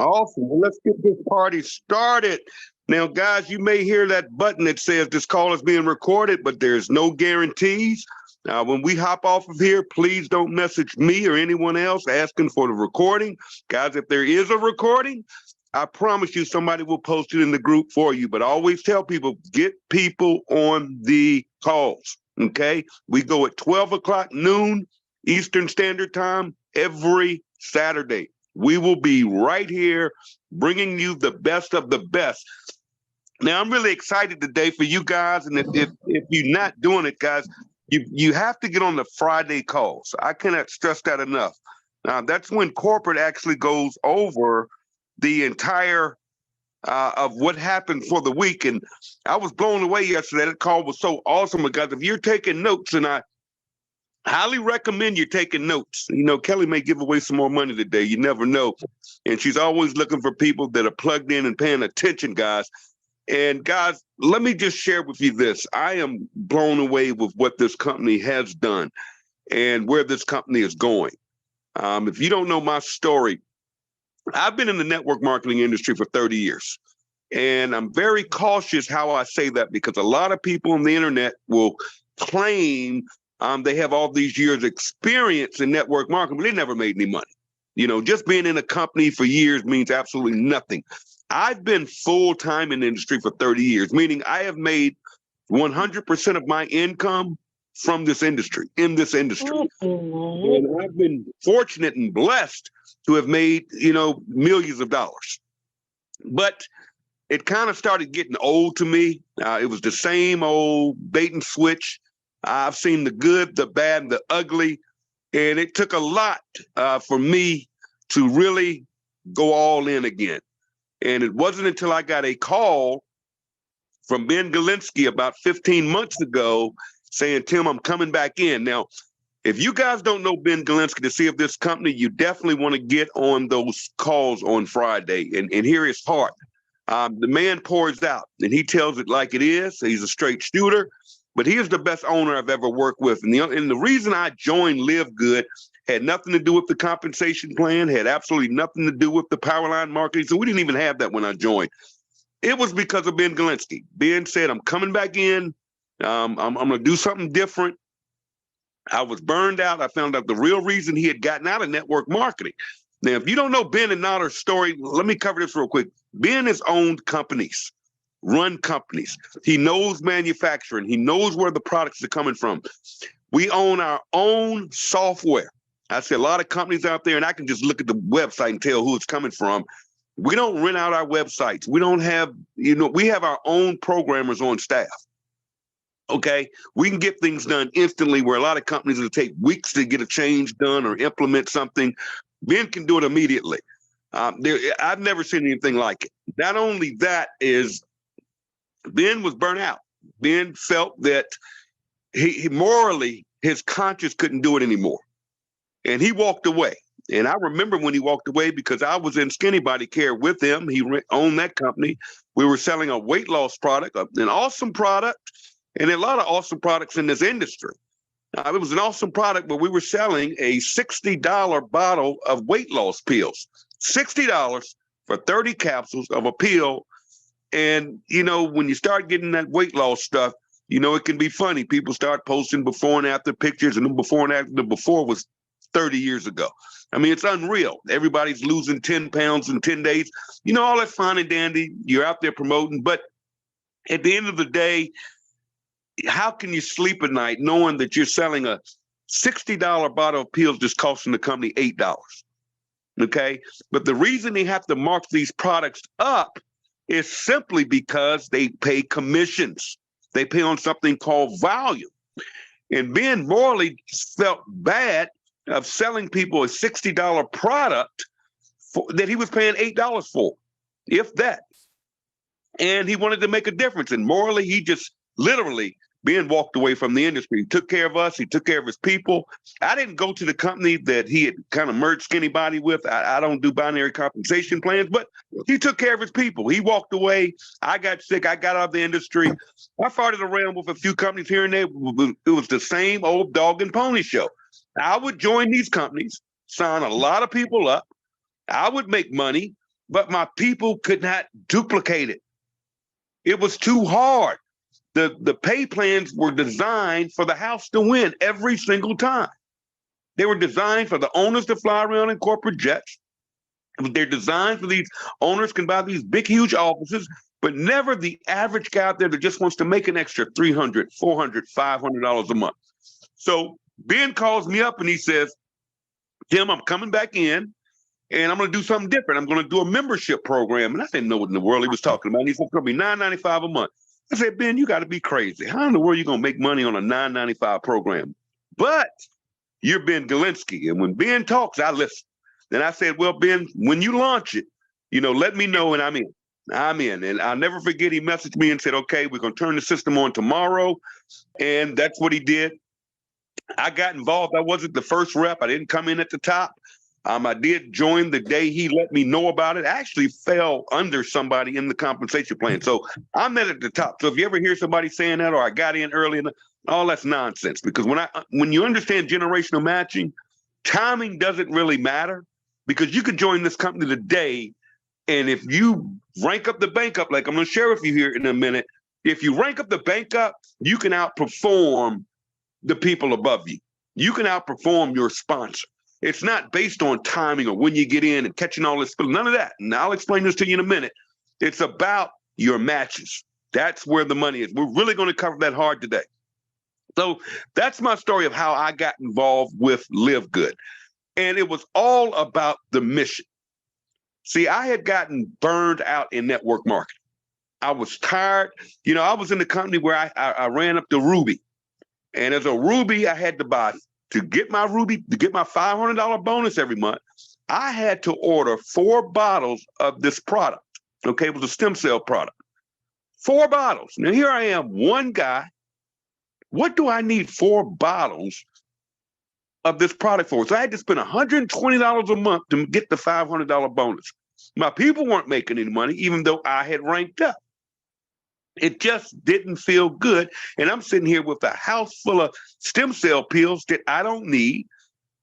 Awesome. Well, let's get this party started. Now, guys, you may hear that button that says this call is being recorded, but there's no guarantees. When we hop off of here, please don't message me or anyone else asking for the recording. Guys, if there is a recording, I promise you somebody will post it in the group for you. But I always tell people, get people on the calls, okay? We go at 12 o'clock noon Eastern Standard Time every Saturday. We will be right here bringing you the best of the best. Now, I'm really excited today for you guys. And if you're not doing it, guys, you have to get on the Friday calls. I cannot stress that enough. That's when corporate actually goes over the entire of what happened for the week. And I was blown away yesterday. That call was so awesome because if you're taking notes, and I highly recommend you taking notes. You know, Kelly may give away some more money today. You never know. And she's always looking for people that are plugged in and paying attention, guys. And guys, let me just share with you this. I am blown away with what this company has done and where this company is going. If you don't know my story, I've been in the network marketing industry for 30 years. And I'm very cautious how I say that because a lot of people on the internet will claim they have all these years experience in network marketing, but they never made any money. You know, just being in a company for years means absolutely nothing. I've been full-time in the industry for 30 years, meaning I have made 100% of my income from this industry, in this industry. And I've been fortunate and blessed to have made, you know, millions of dollars. But it kind of started getting old to me. It was the same old bait and switch. I've seen the good, the bad, and the ugly. And it took a lot for me to really go all in again. And it wasn't until I got a call from Ben Galinsky about 15 months ago saying, Tim, I'm coming back in. Now, if you guys don't know Ben Galinsky to see if this company, you definitely want to get on those calls on Friday and hear his heart. The man pours out and he tells it like it is. He's a straight shooter. But he is the best owner I've ever worked with. And the reason I joined LiveGOOD had nothing to do with the compensation plan, had absolutely nothing to do with the power line marketing. So we didn't even have that when I joined. It was because of Ben Galinsky. Ben said, I'm coming back in. I'm going to do something different. I was burned out. I found out the real reason he had gotten out of network marketing. Now, if you don't know Ben and Notter's story, let me cover this real quick. Ben has owned companies. Run companies. He knows manufacturing. He knows where the products are coming from. We own our own software. I see a lot of companies out there, and I can just look at the website and tell who it's coming from. We don't rent out our websites. We don't have, we have our own programmers on staff. Okay, we can get things done instantly where a lot of companies will take weeks to get a change done or implement something. Ben can do it immediately. I've never seen anything like it. Not only that is Ben was burnt out. Ben felt that he morally, his conscience couldn't do it anymore. And he walked away. And I remember when he walked away because I was in Skinny Body Care with him. He owned that company. We were selling a weight loss product, an awesome product, and a lot of awesome products in this industry. It was an awesome product, but we were selling a $60 bottle of weight loss pills. $60 for 30 capsules of a pill. And, when you start getting that weight loss stuff, it can be funny. People start posting before and after pictures, and the before and after, the before was 30 years ago. I mean, it's unreal. Everybody's losing 10 pounds in 10 days. All that's fine and dandy. You're out there promoting. But at the end of the day, how can you sleep at night knowing that you're selling a $60 bottle of pills that's costing the company $8? Okay. But the reason they have to mark these products up is simply because they pay commissions. They pay on something called volume. And Ben morally felt bad of selling people a $60 product that he was paying $8 for, if that. And he wanted to make a difference. And morally, he just literally, Ben walked away from the industry. He took care of us. He took care of his people. I didn't go to the company that he had kind of merged Skinny Body with. I don't do binary compensation plans, but he took care of his people. He walked away. I got sick. I got out of the industry. I farted around with a few companies here and there. It was the same old dog and pony show. I would join these companies, sign a lot of people up. I would make money. but my people could not duplicate it. It was too hard. The pay plans were designed for the house to win every single time. They were designed for the owners to fly around in corporate jets. They're designed for these owners can buy these big, huge offices, but never the average guy out there that just wants to make an extra $300, $400, $500 a month. So Ben calls me up and he says, Tim, I'm coming back in and I'm going to do something different. I'm going to do a membership program. And I didn't know what in the world he was talking about. And he said, it's going to be $9.95 a month. I said, Ben, you got to be crazy. How in the world are you going to make money on a $9.95 program? But you're Ben Galinsky. And when Ben talks, I listen. Then I said, well, Ben, when you launch it, let me know and I'm in. I'm in. And I'll never forget, he messaged me and said, okay, we're going to turn the system on tomorrow. And that's what he did. I got involved. I wasn't the first rep. I didn't come in at the top. I did join the day he let me know about it. I actually fell under somebody in the compensation plan. So I'm not at the top. So if you ever hear somebody saying that, or I got in early, all that's nonsense. Because when you understand generational matching, timing doesn't really matter, because you could join this company today. And if you rank up the bank up, like I'm going to share with you here in a minute, if you rank up the bank up, you can outperform the people above you. You can outperform your sponsor. It's not based on timing or when you get in and catching all this, none of that. And I'll explain this to you in a minute. It's about your matches. That's where the money is. We're really going to cover that hard today. So that's my story of how I got involved with LiveGOOD. And it was all about the mission. See, I had gotten burned out in network marketing. I was tired. I was in the company where I ran up the Ruby. And as a Ruby, I had to get my $500 bonus every month, I had to order 4 bottles of this product. Okay, it was a stem cell product. 4 bottles. Now here I am, one guy. What do I need 4 bottles of this product for? So I had to spend $120 a month to get the $500 bonus. My people weren't making any money, even though I had ranked up. It just didn't feel good. And I'm sitting here with a house full of stem cell pills that I don't need.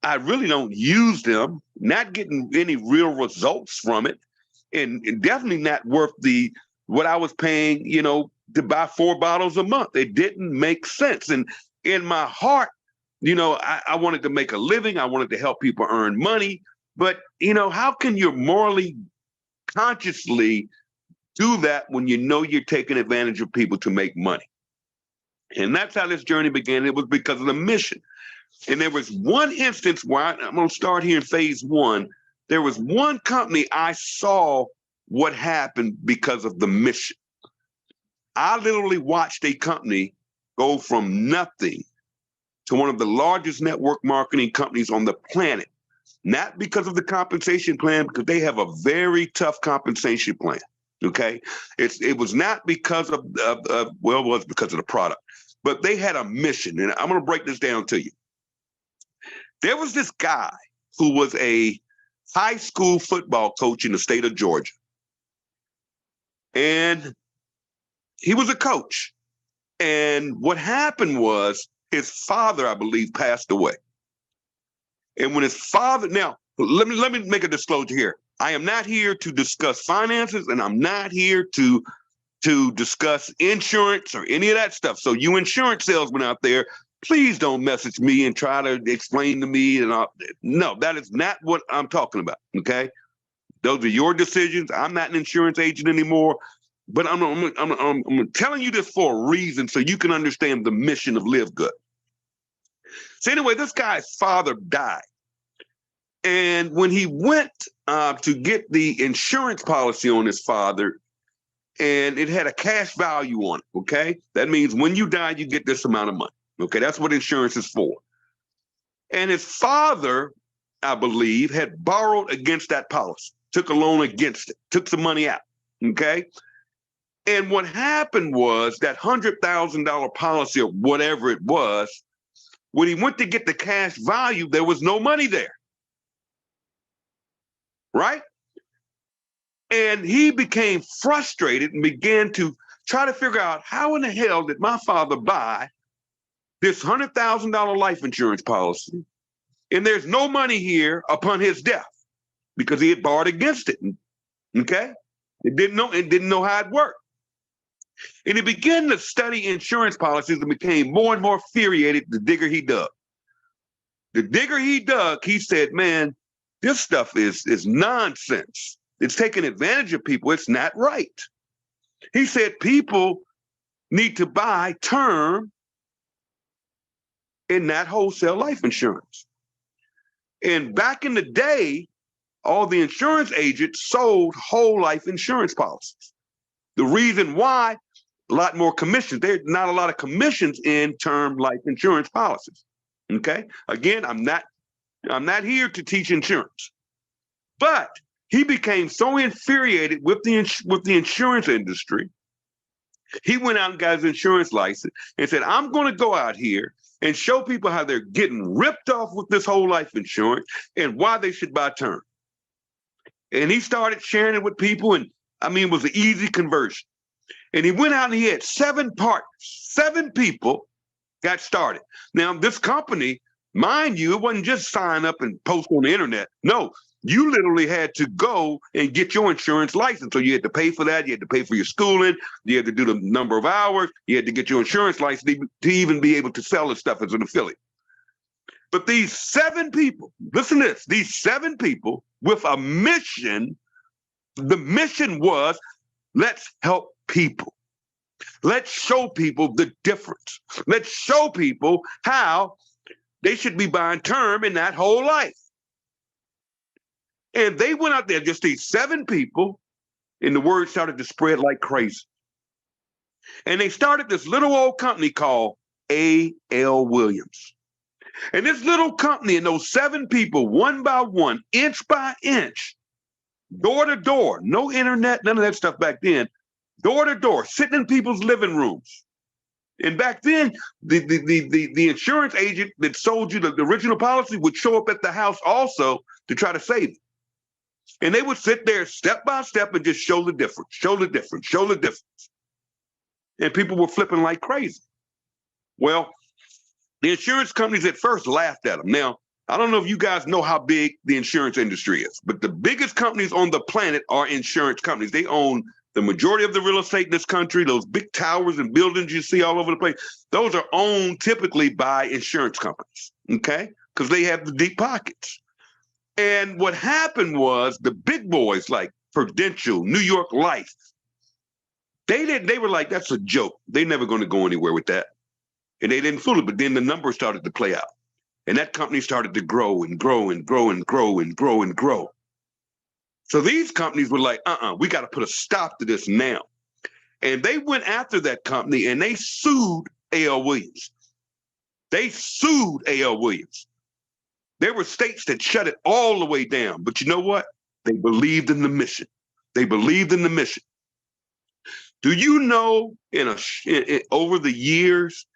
I really don't use them, not getting any real results from it, and definitely not worth what I was paying, to buy 4 bottles a month. It didn't make sense. And in my heart, I wanted to make a living. I wanted to help people earn money. But, how can you morally, consciously do that when you're taking advantage of people to make money? And that's how this journey began. It was because of the mission. And there was one instance where I'm going to start here in phase 1. There was one company I saw what happened because of the mission. I literally watched a company go from nothing to one of the largest network marketing companies on the planet, not because of the compensation plan, because they have a very tough compensation plan. Okay, it was not because of it was because of the product, but they had a mission, and I'm going to break this down to you. There was this guy who was a high school football coach in the state of Georgia, and he was a coach. And what happened was his father, I believe, passed away. And when his father, now let me make a disclosure here. I am not here to discuss finances, and I'm not here to discuss insurance or any of that stuff. So you insurance salesmen out there, please don't message me and try to explain to me. No, that is not what I'm talking about. Okay, those are your decisions. I'm not an insurance agent anymore, but I'm telling you this for a reason so you can understand the mission of LiveGOOD. So anyway, this guy's father died. And when he went to get the insurance policy on his father, and it had a cash value on it, okay? That means when you die, you get this amount of money, okay? That's what insurance is for. And his father, I believe, had borrowed against that policy, took a loan against it, took some money out, okay? And what happened was that $100,000 policy or whatever it was, when he went to get the cash value, there was no money there. Right? And he became frustrated and began to try to figure out how in the hell did my father buy this $100,000 life insurance policy, and there's no money here upon his death because he had borrowed against it. Okay? It didn't know how it worked. And he began to study insurance policies and became more and more infuriated the digger he dug. The digger he dug, he said, man, this stuff is nonsense. It's taking advantage of people. It's not right. He said people need to buy term and not wholesale life insurance. And back in the day, all the insurance agents sold whole life insurance policies. The reason why, a lot more commissions. There's not a lot of commissions in term life insurance policies. Okay. Again, I'm not here to teach insurance, but he became so infuriated with the insurance industry. He went out and got his insurance license and said, I'm going to go out here and show people how they're getting ripped off with this whole life insurance and why they should buy term. And he started sharing it with people. And I mean, it was an easy conversion. And he went out and he had 7 partners, 7 people got started. Now, this company, mind you, it wasn't just sign up and post on the internet. No, you literally had to go and get your insurance license. So you had to pay for that. You had to pay for your schooling. You had to do the number of hours. You had to get your insurance license to even be able to sell this stuff as an affiliate. But these 7 people, listen to this, these 7 people with a mission, the mission was, let's help people. Let's show people the difference. Let's show people how they should be buying term in that whole life. And they went out there, just these 7 people, and the word started to spread like crazy. And they started this little old company called A.L. Williams. And this little company and those 7 people, one by one, inch by inch, door to door, no internet, none of that stuff back then, door to door, sitting in people's living rooms. And back then, the insurance agent that sold you the original policy would show up at the house also to try to save it. And they would sit there step by step and just show the difference, show the difference, show the difference. And people were flipping like crazy. Well, the insurance companies at first laughed at them. Now, I don't know if you guys know how big the insurance industry is, but the biggest companies on the planet are insurance companies. They own the majority of the real estate in this country. Those big towers and buildings you see all over the place, those are owned typically by insurance companies, okay? Because they have the deep pockets. And what happened was the big boys like Prudential, New York Life, they were like, that's a joke. They're never going to go anywhere with that. And they didn't fool it, but then the numbers started to play out. And that company started to grow and grow and grow and grow and grow and grow. So these companies were like, we got to put a stop to this now. And they went after that company and they sued A.L. Williams. They sued A.L. Williams. There were states that shut it all the way down. But you know what? They believed in the mission. They believed in the mission. Do you know over the years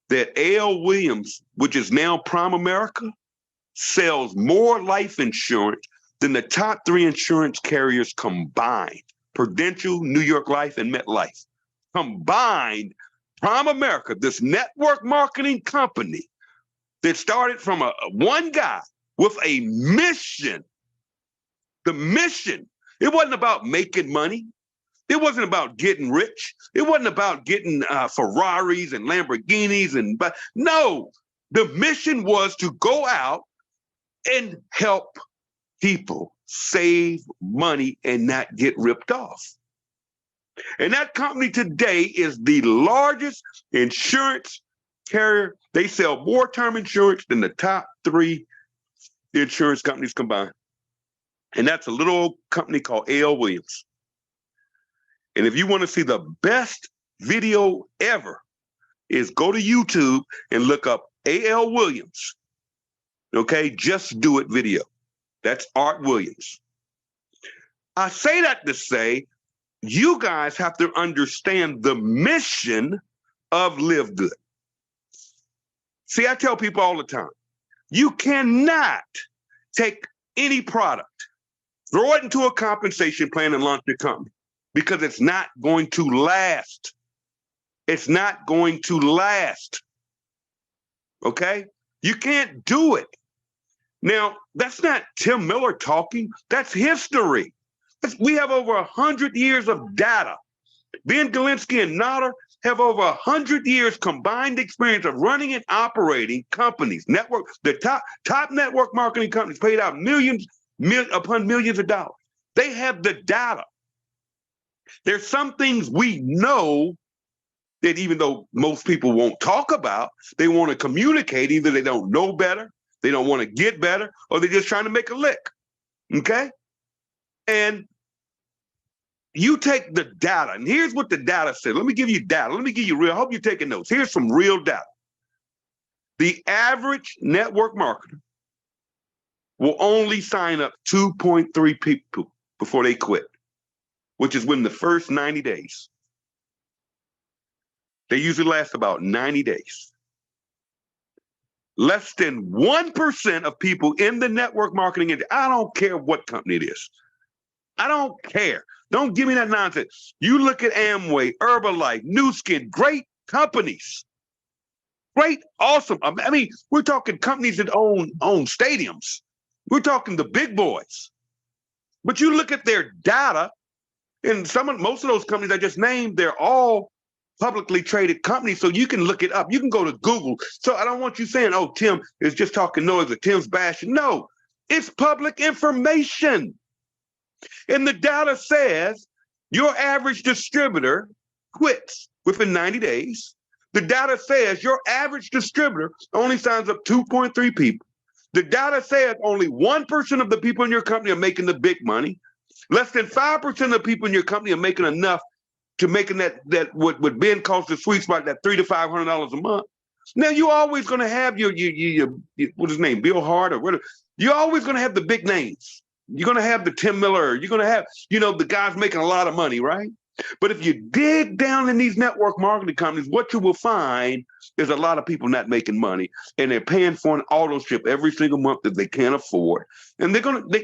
that A.L. Williams, which is now Prime America, sells more life insurance than the top 3 insurance carriers combined? Prudential, New York Life, and MetLife. Combined, Prime America, this network marketing company that started from one guy with a mission. The mission, it wasn't about making money. It wasn't about getting rich. It wasn't about getting Ferraris and Lamborghinis but no, the mission was to go out and help people save money and not get ripped off. And that company today is the largest insurance carrier. They sell more term insurance than the top 3 insurance companies combined. And that's a little old company called A.L. Williams. And if you want to see the best video ever, is go to YouTube and look up A.L. Williams. Okay, just do it video. That's Art Williams. I say that to say, you guys have to understand the mission of LiveGOOD. See, I tell people all the time, you cannot take any product, throw it into a compensation plan and launch your company because it's not going to last. It's not going to last. Okay? You can't do it. Now, that's not Tim Miller talking. That's history. We have over 100 years of data. Ben Galinsky and Nader have over 100 years combined experience of running and operating companies, the top network marketing companies paid out millions upon millions of dollars. They have the data. There's some things we know that even though most people won't talk about, they want to communicate. Either they don't know better, they don't want to get better, or they're just trying to make a lick. Okay? And you take the data, and here's what the data said. Let me give you data. Let me give you real. I hope you're taking notes. Here's some real data. The average network marketer will only sign up 2.3 people before they quit, which is within the first 90 days. They usually last about 90 days. Less than 1% of people in the network marketing industry, I don't care what company it is. I don't care. Don't give me that nonsense. You look at Amway, Herbalife, Nu Skin, great companies. Great, awesome. I mean, we're talking companies that own stadiums. We're talking the big boys. But you look at their data, and most of those companies I just named, they're all publicly traded companies, so you can look it up. You can go to Google. So I don't want you saying, oh, Tim is just talking noise or Tim's bashing. No, it's public information. And the data says your average distributor quits within 90 days. The data says your average distributor only signs up 2.3 people. The data says only 1% of the people in your company are making the big money. Less than 5% of the people in your company are making enough to making that what Ben calls the sweet spot, that $300 to $500 a month. Now you're always going to have your what's his name, Bill Hart or whatever. You're always going to have the big names. You're going to have the Tim Miller. You're going to have, the guys making a lot of money, right? But if you dig down in these network marketing companies, what you will find is a lot of people not making money, and they're paying for an auto ship every single month that they can't afford, and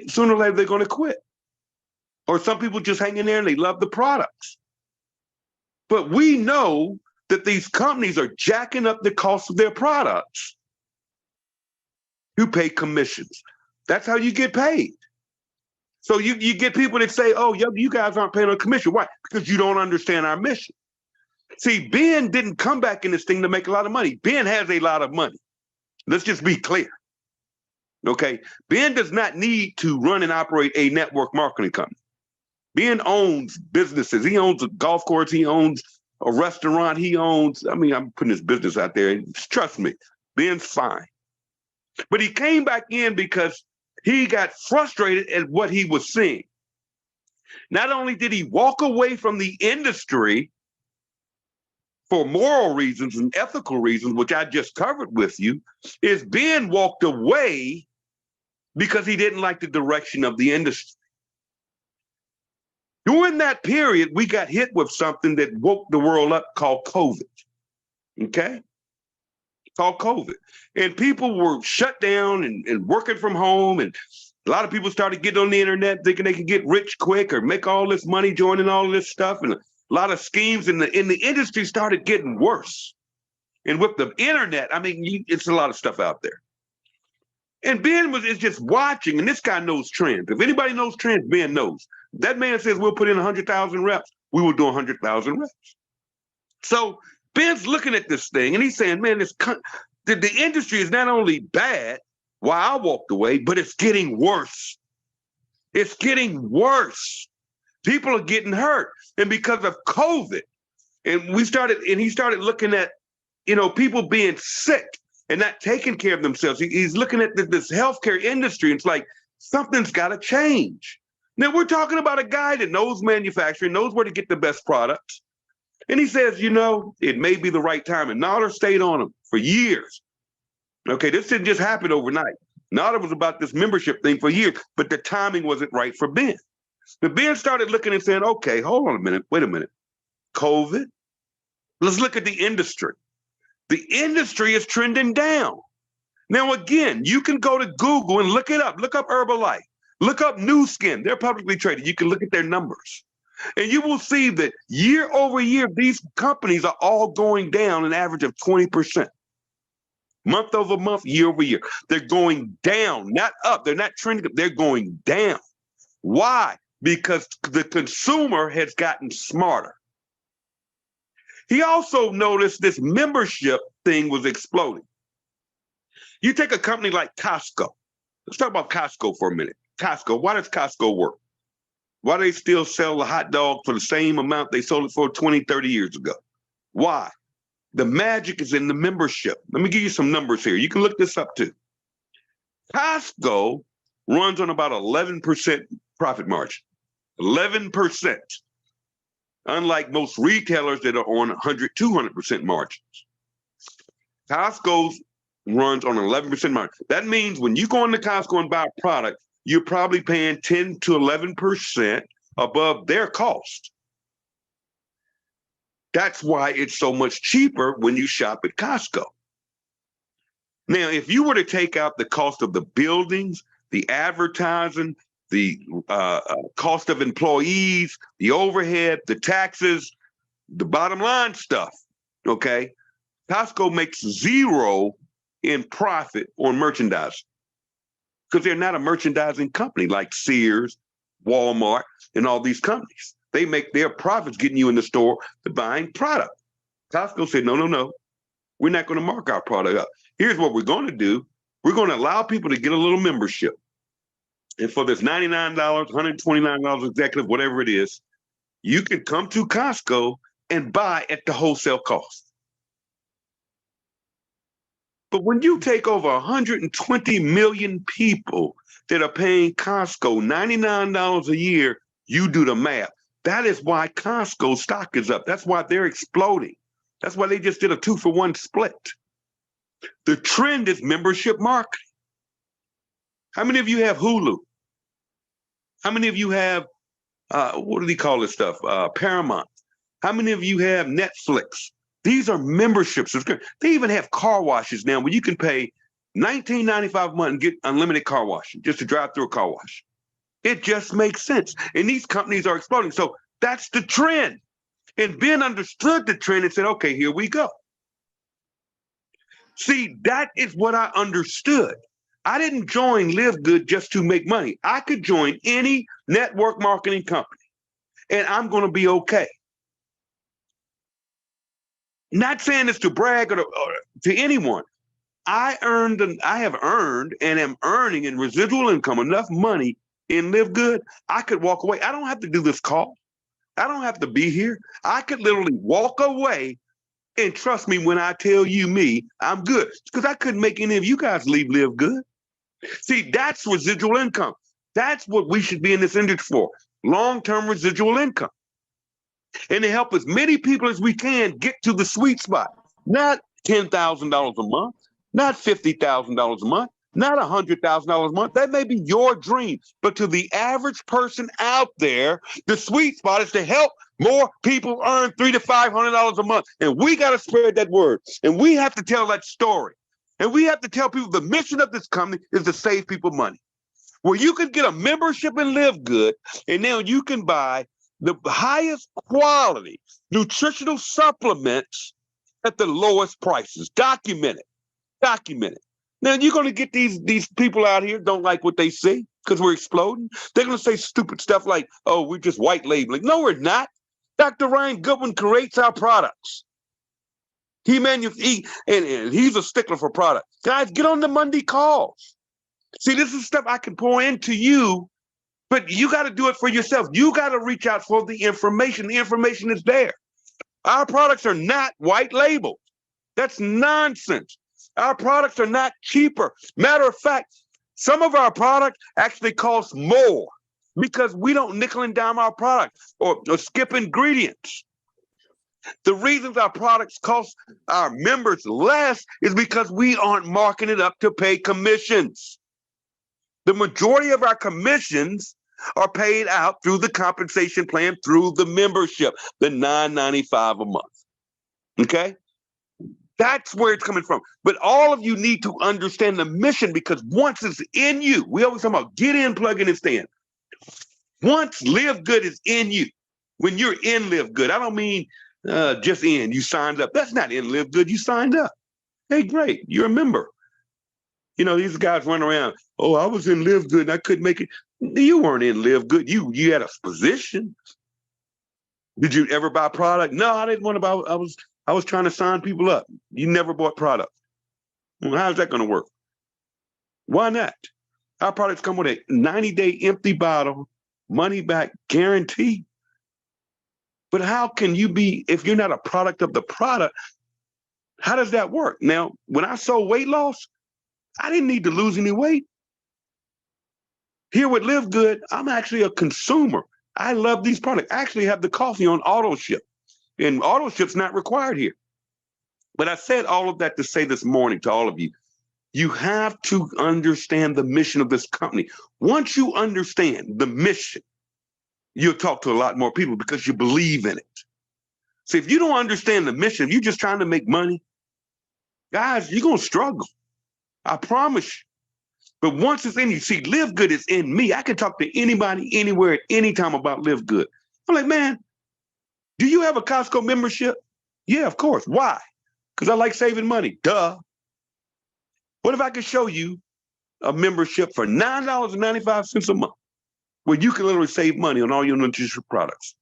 sooner or later they're going to quit. Or some people just hang in there and they love the products. But we know that these companies are jacking up the cost of their products. You pay commissions. That's how you get paid. So you get people that say, oh, you guys aren't paying a commission. Why? Because you don't understand our mission. See, Ben didn't come back in this thing to make a lot of money. Ben has a lot of money. Let's just be clear. Okay? Ben does not need to run and operate a network marketing company. Ben owns businesses. He owns a golf course. He owns a restaurant. I'm putting his business out there. And trust me, Ben's fine. But he came back in because he got frustrated at what he was seeing. Not only did he walk away from the industry for moral reasons and ethical reasons, which I just covered with you, is Ben walked away because he didn't like the direction of the industry. During that period, we got hit with something that woke the world up called COVID. Okay? Called COVID. And people were shut down and working from home. And a lot of people started getting on the internet thinking they could get rich quick or make all this money joining all this stuff. And a lot of schemes in the industry started getting worse. And with the internet, it's a lot of stuff out there. And Ben is just watching, and this guy knows trends. If anybody knows trends, Ben knows. That man says we'll put in 100,000 reps. We will do 100,000 reps. So Ben's looking at this thing, and he's saying, man, the industry is not only bad while I walked away, but it's getting worse. It's getting worse. People are getting hurt. And because of COVID, and he started looking at, people being sick and not taking care of themselves. He's looking at this healthcare industry, and it's like, something's got to change. Now, we're talking about a guy that knows manufacturing, knows where to get the best products. And he says, it may be the right time. And Nader stayed on him for years. Okay, this didn't just happen overnight. Nader was about this membership thing for years, but the timing wasn't right for Ben. But Ben started looking and saying, okay, hold on a minute, wait a minute. COVID? Let's look at the industry. The industry is trending down. Now, again, you can go to Google and look it up. Look up Herbalife. Look up Nu Skin. They're publicly traded. You can look at their numbers. And you will see that year over year, these companies are all going down an average of 20%. Month over month, year over year. They're going down, not up. They're not trending up. They're going down. Why? because the consumer has gotten smarter. He also noticed this membership thing was exploding. You take a company like Costco. Let's talk about Costco for a minute. Costco, why does Costco work? Why do they still sell the hot dog for the same amount they sold it for 20, 30 years ago? Why? The magic is in the membership. Let me give you some numbers here. You can look this up too. Costco runs on about 11% profit margin. 11%. Unlike most retailers that are on 100, 200% margins. Costco runs on 11% margin. That means when you go into Costco and buy a product, you're probably paying 10 to 11% above their cost. That's why it's so much cheaper when you shop at Costco. Now, if you were to take out the cost of the buildings, the advertising, the cost of employees, the overhead, the taxes, the bottom line stuff, okay, Costco makes zero in profit on merchandise because they're not a merchandising company like Sears, Walmart, and all these companies. They make their profits getting you in the store to buying product. Costco said, no, we're not going to mark our product up. Here's what we're going to do. We're going to allow people to get a little membership. And for this $99, $129 executive, whatever it is, you can come to Costco and buy at the wholesale cost. But when you take over 120 million people that are paying Costco $99 a year, you do the math. That is why Costco stock is up. That's why they're exploding. That's why they just did a 2-for-1 split. The trend is membership marketing. How many of you have Hulu? How many of you have, what do they call this stuff? Paramount. How many of you have Netflix? These are memberships. They even have car washes now where you can pay $19.95 a month and get unlimited car washing just to drive through a car wash. It just makes sense. And these companies are exploding. So that's the trend. And Ben understood the trend and said, okay, here we go. See, that is what I understood. I didn't join LiveGOOD just to make money. I could join any network marketing company and I'm going to be okay. Not saying this to brag or to anyone. I have earned and am earning in residual income enough money in LiveGOOD. I could walk away. I don't have to do this call. I don't have to be here. I could literally walk away and trust me when I tell you I'm good. Because I couldn't make any of you guys leave LiveGOOD. See, that's residual income. That's what we should be in this industry for. Long-term residual income. And to help as many people as we can get to the sweet spot. Not $10,000 a month, not $50,000 a month, not $100,000 a month. That may be your dream. But to the average person out there, the sweet spot is to help more people earn $300 to $500 a month. And we got to spread that word. And we have to tell that story. And we have to tell people the mission of this company is to save people money. Well, you can get a membership in LiveGOOD, and now you can buy the highest quality nutritional supplements at the lowest prices. Documented. Now you're going to get these people out here don't like what they see because we're exploding. They're going to say stupid stuff like, oh, we're just white labeling. No, we're not. Dr. Ryan Goodwin creates our products. And he's a stickler for product. Guys, get on the Monday calls. See, this is stuff I can pour into you, but you got to do it for yourself. You got to reach out for the information. The information is there. Our products are not white labeled. That's nonsense. Our products are not cheaper. Matter of fact, some of our products actually cost more because we don't nickel and dime our products or skip ingredients. The reasons our products cost our members less is because we aren't marketing it up to pay commissions. The majority of our commissions are paid out through the compensation plan, through the membership, the $9.95 a month. Okay? That's where it's coming from. But all of you need to understand the mission because once it's in you, we always talk about get in, plug in, and stand. Once LiveGOOD is in you, when you're in LiveGOOD, I don't mean just in, you signed up. That's not in LiveGOOD, you signed up. Hey, great, you're a member. You know, these guys run around, oh, I was in LiveGOOD and I couldn't make it. You weren't in Live Good. You had a position. Did you ever buy product? No, I didn't want to buy. I was trying to sign people up. You never bought product. Well, how's that going to work? Why not? Our products come with a 90-day empty bottle, money back guarantee. But how can you be, if you're not a product of the product, how does that work? Now, when I sold weight loss, I didn't need to lose any weight. Here with Live Good, I'm actually a consumer. I love these products. I actually have the coffee on auto ship, and auto ship's not required here. But I said all of that to say this morning to all of you, you have to understand the mission of this company. Once you understand the mission, you'll talk to a lot more people because you believe in it. See, if you don't understand the mission, if you're just trying to make money, guys, you're going to struggle. I promise you. But once it's in you, see, Live Good is in me. I can talk to anybody, anywhere, at any time about Live Good. I'm like, man, do you have a Costco membership? Yeah, of course. Why? Because I like saving money. Duh. What if I could show you a membership for $9.95 a month where you can literally save money on all your nutrition products?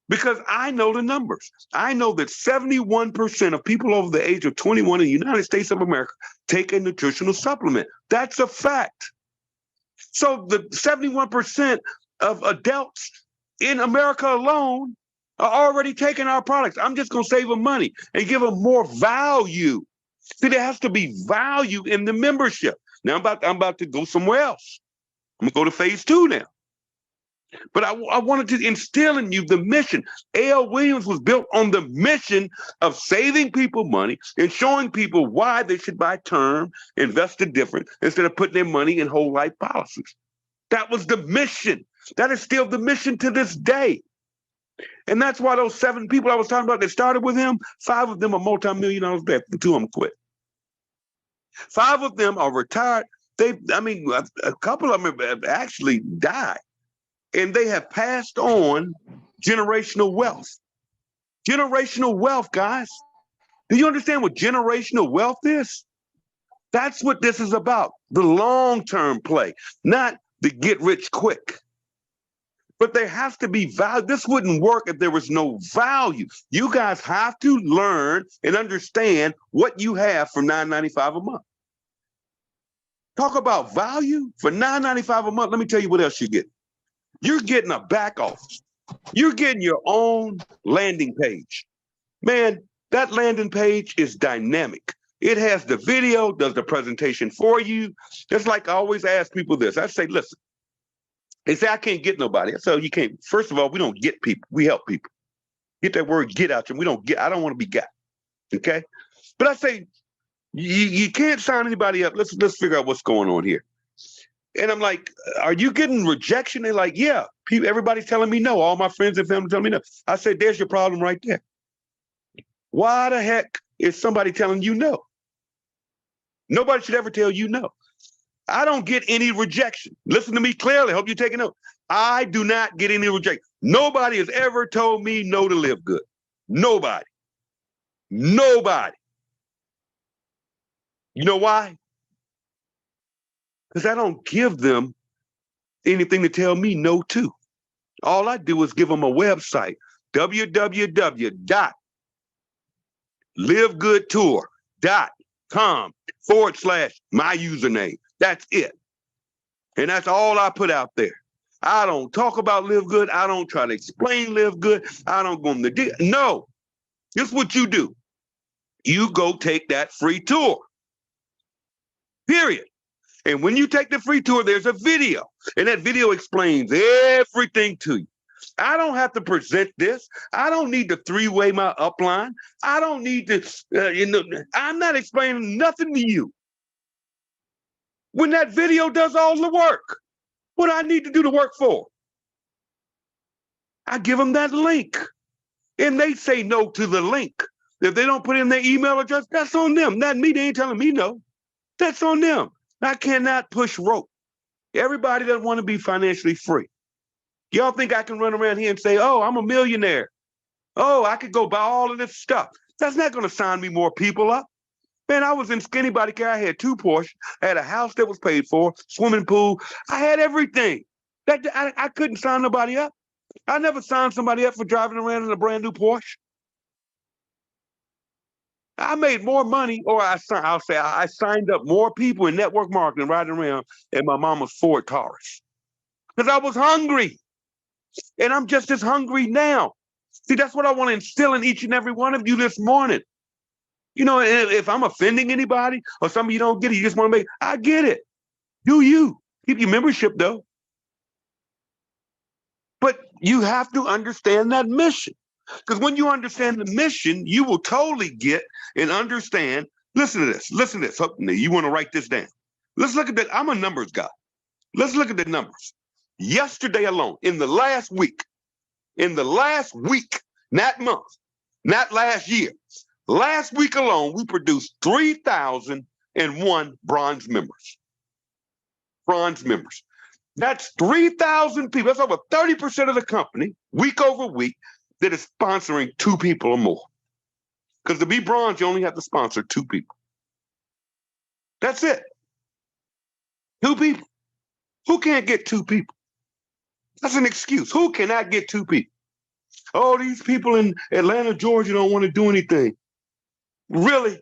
Because I know the numbers. I know that 71% of people over the age of 21 in the United States of America take a nutritional supplement. That's a fact. So the 71% of adults in America alone are already taking our products. I'm just going to save them money and give them more value. See, there has to be value in the membership. Now I'm about to go somewhere else. I'm going to go to phase 2 now. But I wanted to instill in you the mission. A.L. Williams was built on the mission of saving people money and showing people why they should buy term, invest it different, instead of putting their money in whole life policies. That was the mission. That is still the mission to this day. And that's why those 7 people I was talking about that started with him, 5 of them are multimillionaires dead. 2 of them quit. 5 of them are retired. A couple of them have actually died. And they have passed on generational wealth. Generational wealth, guys. Do you understand what generational wealth is? That's what this is about. The long-term play, not the get rich quick. But there has to be value. This wouldn't work if there was no value. You guys have to learn and understand what you have for $9.95 a month. Talk about value for $9.95 a month. Let me tell you what else you get. You're getting a back office. You're getting your own landing page. Man, that landing page is dynamic. It has the video, does the presentation for you. Just like I always ask people this. I say, listen, they say, I can't get nobody. I say, you can't. First of all, we don't get people. We help people. Get that word get out there. We don't get. I don't want to be got. Okay? But I say, you can't sign anybody up. Let's figure out what's going on here. And I'm like, are you getting rejection? They're like, yeah, everybody's telling me no. All my friends and family telling me no. I said, there's your problem right there. Why the heck is somebody telling you no? Nobody should ever tell you no. I don't get any rejection. Listen to me clearly. Hope you're taking note. I do not get any rejection. Nobody has ever told me no to Live Good. Nobody. Nobody. You know why? Because I don't give them anything to tell me no to. All I do is give them a website, www.livegoodtour.com/my username. That's it. And that's all I put out there. I don't talk about Live Good. I don't try to explain Live Good. I don't go in the no. This is what you do. You go take that free tour. Period. And when you take the free tour, there's a video. And that video explains everything to you. I don't have to present this. I don't need to 3-way my upline. I don't need to, I'm not explaining nothing to you. When that video does all the work, what do I need to do the work for? I give them that link. And they say no to the link. If they don't put in their email address, that's on them. Not me. They ain't telling me no. That's on them. I cannot push rope. Everybody doesn't want to be financially free. Y'all think I can run around here and say, oh, I'm a millionaire. Oh, I could go buy all of this stuff. That's not going to sign me more people up. Man, I was in skinny body care. I had 2 Porsche. I had a house that was paid for, swimming pool. I had everything. I couldn't sign nobody up. I never signed somebody up for driving around in a brand new Porsche. I made more money, or I'll say I signed up more people in network marketing riding around in my mama's Ford Taurus because I was hungry, and I'm just as hungry now. See, that's what I want to instill in each and every one of you this morning. You know, if I'm offending anybody or some of you don't get it, you just want to I get it. Do you. Keep your membership, though. But you have to understand that mission. Because when you understand the mission, you will totally get and understand. Listen to this. Listen to this. You want to write this down. Let's look at that. I'm a numbers guy. Let's look at the numbers. Yesterday alone, in the last week, not month, not last year, last week alone, we produced 3,001 bronze members. Bronze members. That's 3,000 people. That's over 30% of the company, week over week, that is sponsoring 2 people or more. Because to be bronze, you only have to sponsor 2 people. That's it. 2 people. Who can't get 2 people? That's an excuse. Who cannot get 2 people? Oh, these people in Atlanta, Georgia don't want to do anything. Really?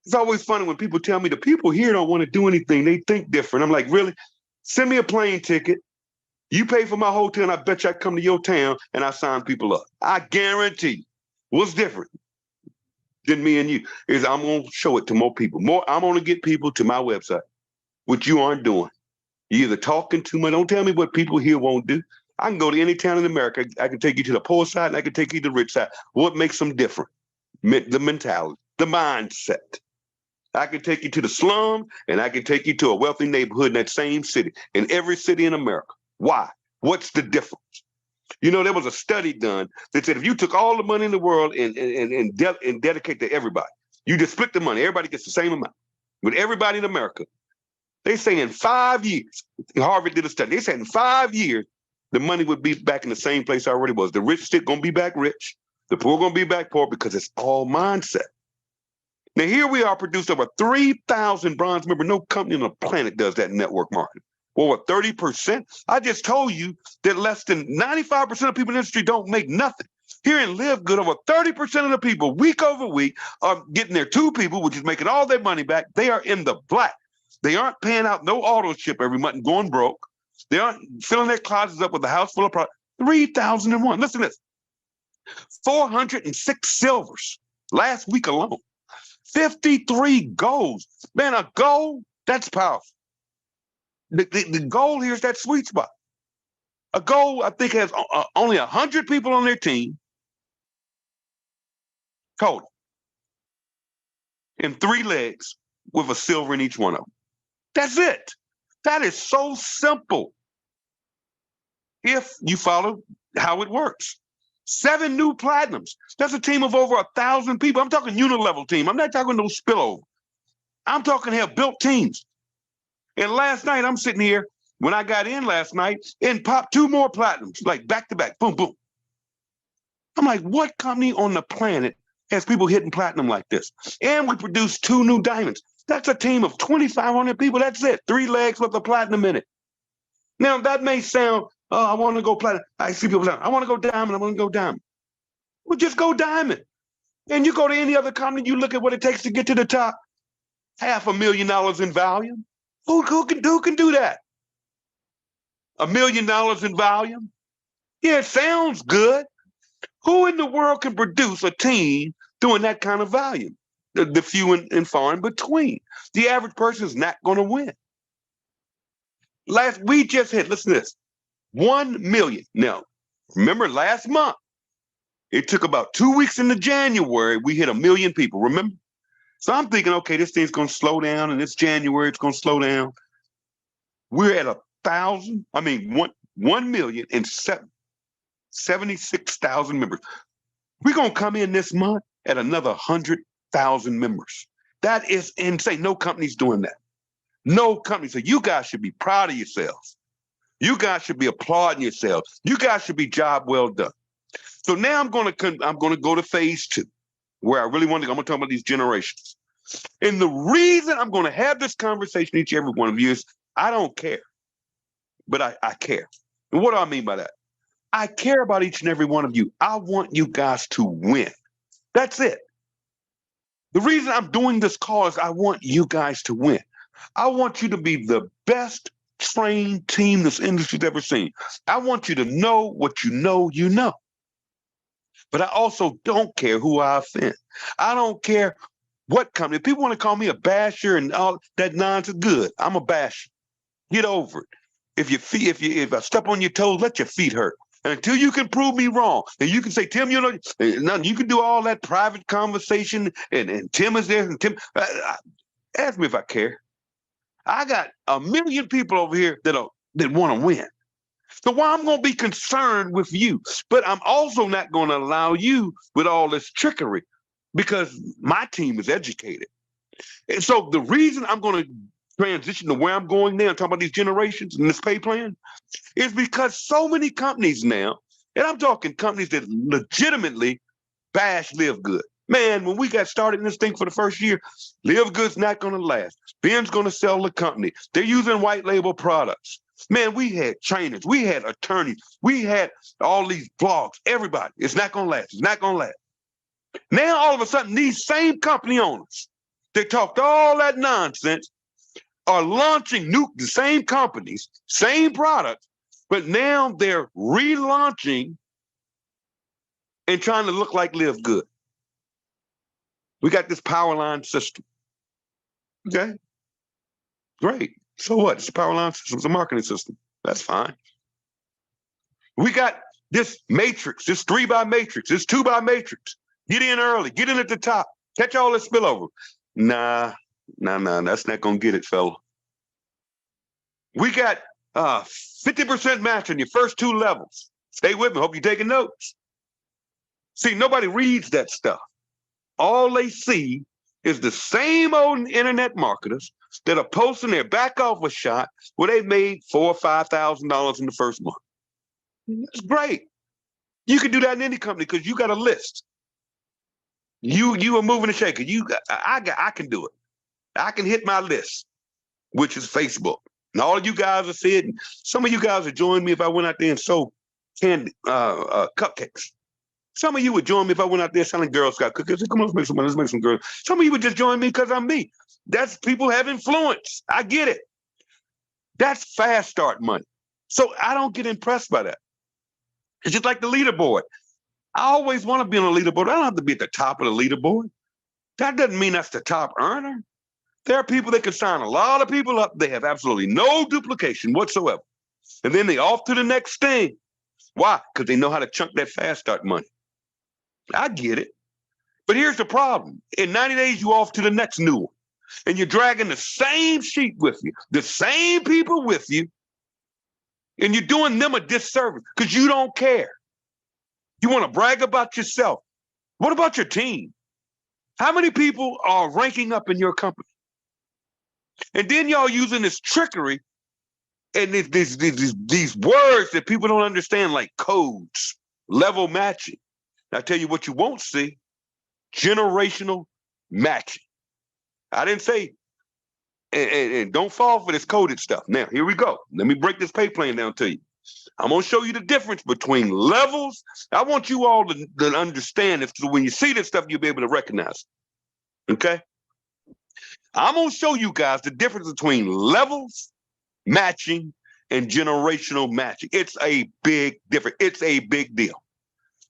It's always funny when people tell me the people here don't want to do anything. They think different. I'm like, really? Send me a plane ticket. You pay for my hotel, and I bet you I come to your town and I sign people up. I guarantee you. What's different than me and you is I'm going to show it to more people. I'm going to get people to my website, which you aren't doing. You're either talking too much. Don't tell me what people here won't do. I can go to any town in America. I can take you to the poor side, and I can take you to the rich side. What makes them different? The mentality, the mindset. I can take you to the slum, and I can take you to a wealthy neighborhood in that same city, in every city in America. Why? What's the difference? You know, there was a study done that said if you took all the money in the world and dedicate to everybody, you just split the money, everybody gets the same amount. With everybody in America, they say in 5 years, Harvard did a study, they said in 5 years, the money would be back in the same place it already was. The rich still gonna be back rich, the poor gonna be back poor because it's all mindset. Now here we are, produced over 3,000 bronze members. No company on the planet does that in network marketing. Over 30%. I just told you that less than 95% of people in the industry don't make nothing. Here in LiveGOOD, over 30% of the people, week over week, are getting their 2 people, which is making all their money back. They are in the black. They aren't paying out no auto ship every month and going broke. They aren't filling their closets up with a house full of products. 3,001. Listen to this. 406 silvers last week alone. 53 golds. Man, a gold, that's powerful. The goal here is that sweet spot. A goal, I think, has only 100 people on their team total, and 3 legs with a silver in each one of them. That's it. That is so simple if you follow how it works. 7 new platinums. That's a team of over 1,000 people. I'm talking unilevel team. I'm not talking no spillover. I'm talking have built teams. And last night, I'm sitting here, when I got in last night, and popped 2 more platinums, like back to back, boom, boom. I'm like, what company on the planet has people hitting platinum like this? And we produced 2 new diamonds. That's a team of 2,500 people. That's it. 3 legs with a platinum in it. Now, that may sound, oh, I want to go platinum. I see people saying, I want to go diamond. I want to go diamond. Well, just go diamond. And you go to any other company, you look at what it takes to get to the top. $500,000 in value. Who can do that? $1 million in volume? Yeah, it sounds good. Who in the world can produce a team doing that kind of volume? The few and far in between. The average person is not going to win. We just hit, listen to this, 1 million. Now, remember last month, it took about 2 weeks into January, we hit 1 million people, remember? So I'm thinking, okay, this thing's going to slow down, and it's January, it's going to slow down. We're at 1,076,000 members. We're going to come in this month at another 100,000 members. That is insane. No company's doing that. No company. So you guys should be proud of yourselves. You guys should be applauding yourselves. You guys should be job well done. So now I'm going to go to phase 2, where I really want to go. I'm going to talk about these generations. And the reason I'm going to have this conversation, each and every one of you, is I don't care, but I care. And what do I mean by that? I care about each and every one of you. I want you guys to win. That's it. The reason I'm doing this call is I want you guys to win. I want you to be the best trained team this industry's ever seen. I want you to know what you know, you know. But I also don't care who I offend. I don't care what company. If people want to call me a basher and all that nonsense, good. I'm a basher. Get over it. If I step on your toes, let your feet hurt. And until you can prove me wrong, and you can say, Tim, you know, nothing. You can do all that private conversation, and Tim is there, and Tim, ask me if I care. I got 1 million people over here that want to win. So why I'm going to be concerned with you, but I'm also not going to allow you with all this trickery because my team is educated. And so the reason I'm going to transition to where I'm going now, talking about these generations and this pay plan, is because so many companies now, and I'm talking companies that legitimately bash LiveGOOD. Man, when we got started in this thing for the first year, LiveGOOD's not going to last. Ben's going to sell the company. They're using white label products. Man, we had trainers, we had attorneys, we had all these blogs, everybody. It's not going to last. It's not going to last. Now, all of a sudden, these same company owners, they talked all that nonsense, are launching the same companies, same products, but now they're relaunching and trying to look like LiveGOOD. We got this power line system. Okay, great. So what? It's a power line system. It's a marketing system. That's fine. We got this matrix, this 3x matrix, this 2x matrix. Get in early. Get in at the top. Catch all this spillover. Nah. That's not going to get it, fella. We got 50% match on your first 2 levels. Stay with me. Hope you're taking notes. See, nobody reads that stuff. All they see is the same old internet marketers that are posting their back office shot where they made $4,000 or $5,000 in the first month. That's great. You can do that in any company because you got a list. You are moving and shaking. I can do it. I can hit my list, which is Facebook. And all of you guys are seeing. Some of you guys would join me if I went out there and sold candy cupcakes. Some of you would join me if I went out there selling Girl Scout cookies. Come on, let's make some money. Let's make some girls. Some of you would just join me because I'm me. That's people have influence. I get it. That's fast start money. So I don't get impressed by that. It's just like the leaderboard. I always want to be on a leaderboard. I don't have to be at the top of the leaderboard. That doesn't mean that's the top earner. There are people that can sign a lot of people up. They have absolutely no duplication whatsoever. And then they off to the next thing. Why? Because they know how to chunk that fast start money. I get it. But here's the problem. In 90 days, you off to the next new one. And you're dragging the same sheep with you, the same people with you, and you're doing them a disservice because you don't care. You want to brag about yourself. What about your team? How many people are ranking up in your company? And then y'all using this trickery and these words that people don't understand, like codes, level matching. I tell you what you won't see, generational matching. I didn't say, and don't fall for this coded stuff. Now, here we go. Let me break this pay plan down to you. I'm going to show you the difference between levels. I want you all to understand this, so when you see this stuff, you'll be able to recognize it. Okay? I'm going to show you guys the difference between levels, matching, and generational matching. It's a big difference. It's a big deal.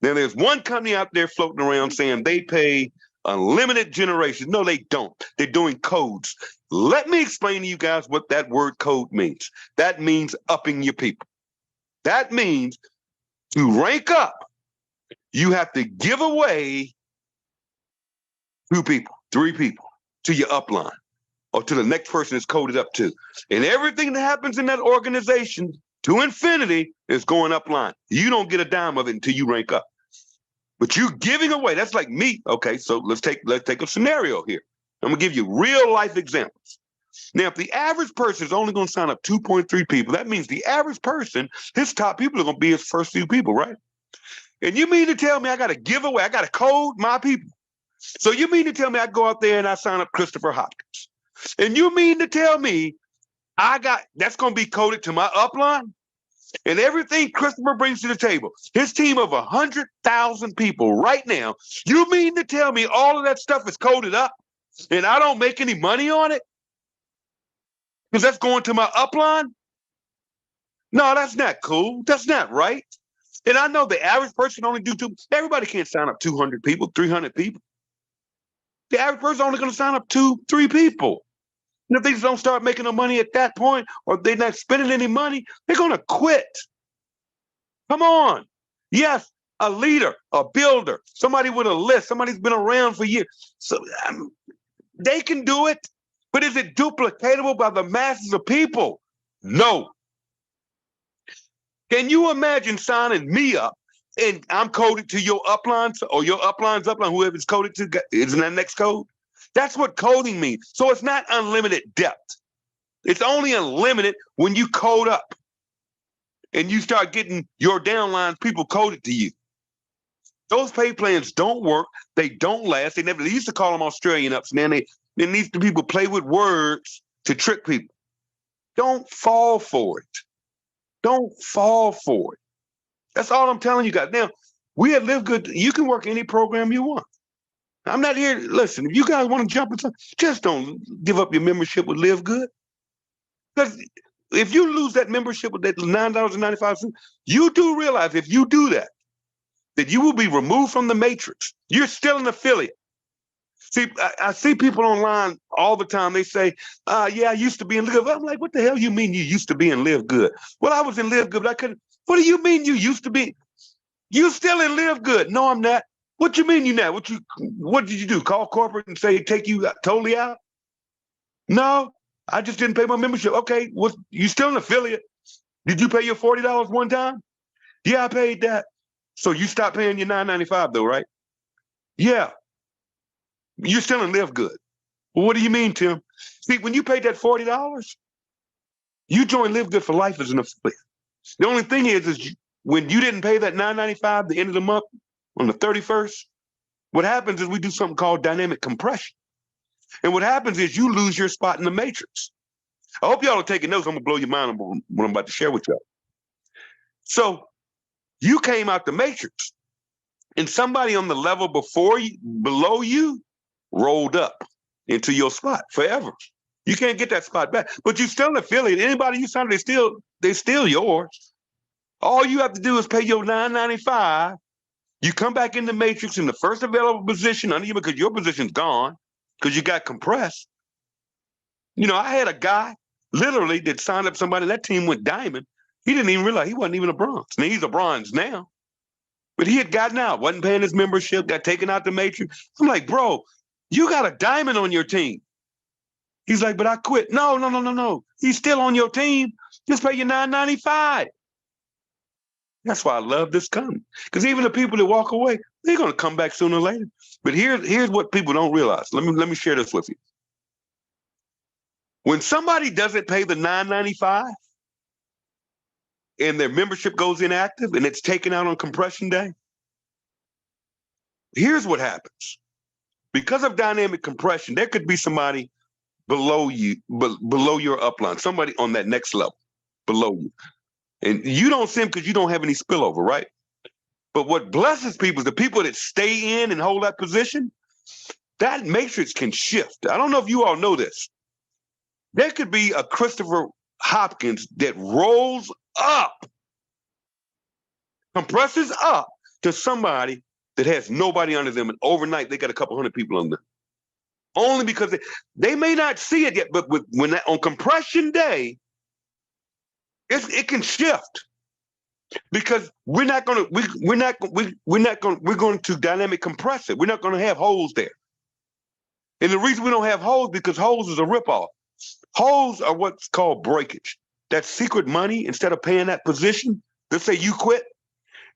Now, there's one company out there floating around saying they pay unlimited generation. No, they don't. They're doing codes. Let me explain to you guys what that word code means. That means upping your people. That means to rank up, you have to give away 2 people, 3 people to your upline or to the next person it's coded up to. And everything that happens in that organization to infinity is going upline. You don't get a dime of it until you rank up. But you're giving away. That's like me. Okay, so let's take a scenario here. I'm gonna give you real life examples. Now, if the average person is only going to sign up 2.3 people, that means the average person, his top people are going to be his first few people, right? And you mean to tell me I got to give away, I got to code my people So you mean to tell me I go out there and I sign up Christopher Hopkins? And you mean to tell me that's going to be coded to my upline? And everything Christopher brings to the table, his team of 100,000 people right now, you mean to tell me all of that stuff is coded up and I don't make any money on it? Because that's going to my upline? No, that's not cool. That's not right. And I know the average person only everybody can't sign up 200 people, 300 people. The average person only going to sign up 2, 3 people. And if they don't start making no money at that point, or they're not spending any money, they're going to quit. Come on. Yes, a leader, a builder, somebody with a list, somebody's been around for years. So they can do it. But is it duplicatable by the masses of people? No. Can you imagine signing me up and I'm coded to your upline or your upline's upline, whoever's coded to, isn't that next code? That's what coding means. So it's not unlimited depth. It's only unlimited when you code up and you start getting your downlines people coded to you. Those pay plans don't work. They don't last. They used to call them Australian ups, man. Then these people play with words to trick people. Don't fall for it. Don't fall for it. That's all I'm telling you guys. Now, we at LiveGOOD, you can work any program you want. I'm not here. Listen, if you guys want to jump into something, just don't give up your membership with LiveGOOD. Because if you lose that membership with that $9.95, you do realize if you do that you will be removed from the matrix. You're still an affiliate. See, I see people online all the time. They say, yeah, I used to be in LiveGOOD. I'm like, what the hell you mean you used to be in LiveGOOD? Well, I was in LiveGOOD, but I couldn't. What do you mean you used to be? You still in LiveGOOD? No, I'm not. What you mean you not? What did you do? Call corporate and say take you totally out? No, I just didn't pay my membership. Okay, you still an affiliate? Did you pay your $40 one time? Yeah, I paid that. So you stopped paying your $9.95 though, right? Yeah. You're still in LiveGOOD. Well, what do you mean, Tim? See, when you paid that $40, you joined LiveGOOD for life as an affiliate. The only thing is when you didn't pay that $9.95 the end of the month on the 31st, what happens is we do something called dynamic compression. And what happens is you lose your spot in the matrix. I hope y'all are taking notes. I'm going to blow your mind on what I'm about to share with y'all. So you came out the matrix and somebody on the level below you rolled up into your spot forever. You can't get that spot back, but you still an affiliate. Anybody you sign, they're still yours. All you have to do is pay your $9.95. You come back in the matrix in the first available position under you because your position's gone because you got compressed. You know, I had a guy literally that signed up somebody, that team went diamond. He didn't even realize he wasn't even a bronze. Now he's a bronze now, but he had gotten out, wasn't paying his membership, got taken out the matrix. I'm like, bro, you got a diamond on your team. He's like, but I quit. No. He's still on your team. Just pay your $9.95. That's why I love this company. Because even the people that walk away, they're going to come back sooner or later. But here's what people don't realize. Let me share this with you. When somebody doesn't pay the $9.95 and their membership goes inactive and it's taken out on compression day, here's what happens. Because of dynamic compression, there could be somebody below you, below your upline, somebody on that next level below you. And you don't see them because you don't have any spillover, right? But what blesses people is the people that stay in and hold that position, that matrix can shift. I don't know if you all know this. There could be a Christopher Hopkins that rolls up, compresses up to somebody that has nobody under them, and overnight they got a couple hundred people under them. Only because they may not see it yet, but on compression day, it can shift because we're going to dynamic compress it. We're not going to have holes there. And the reason we don't have holes because holes is a ripoff. Holes are what's called breakage. That secret money, instead of paying that position, let's say you quit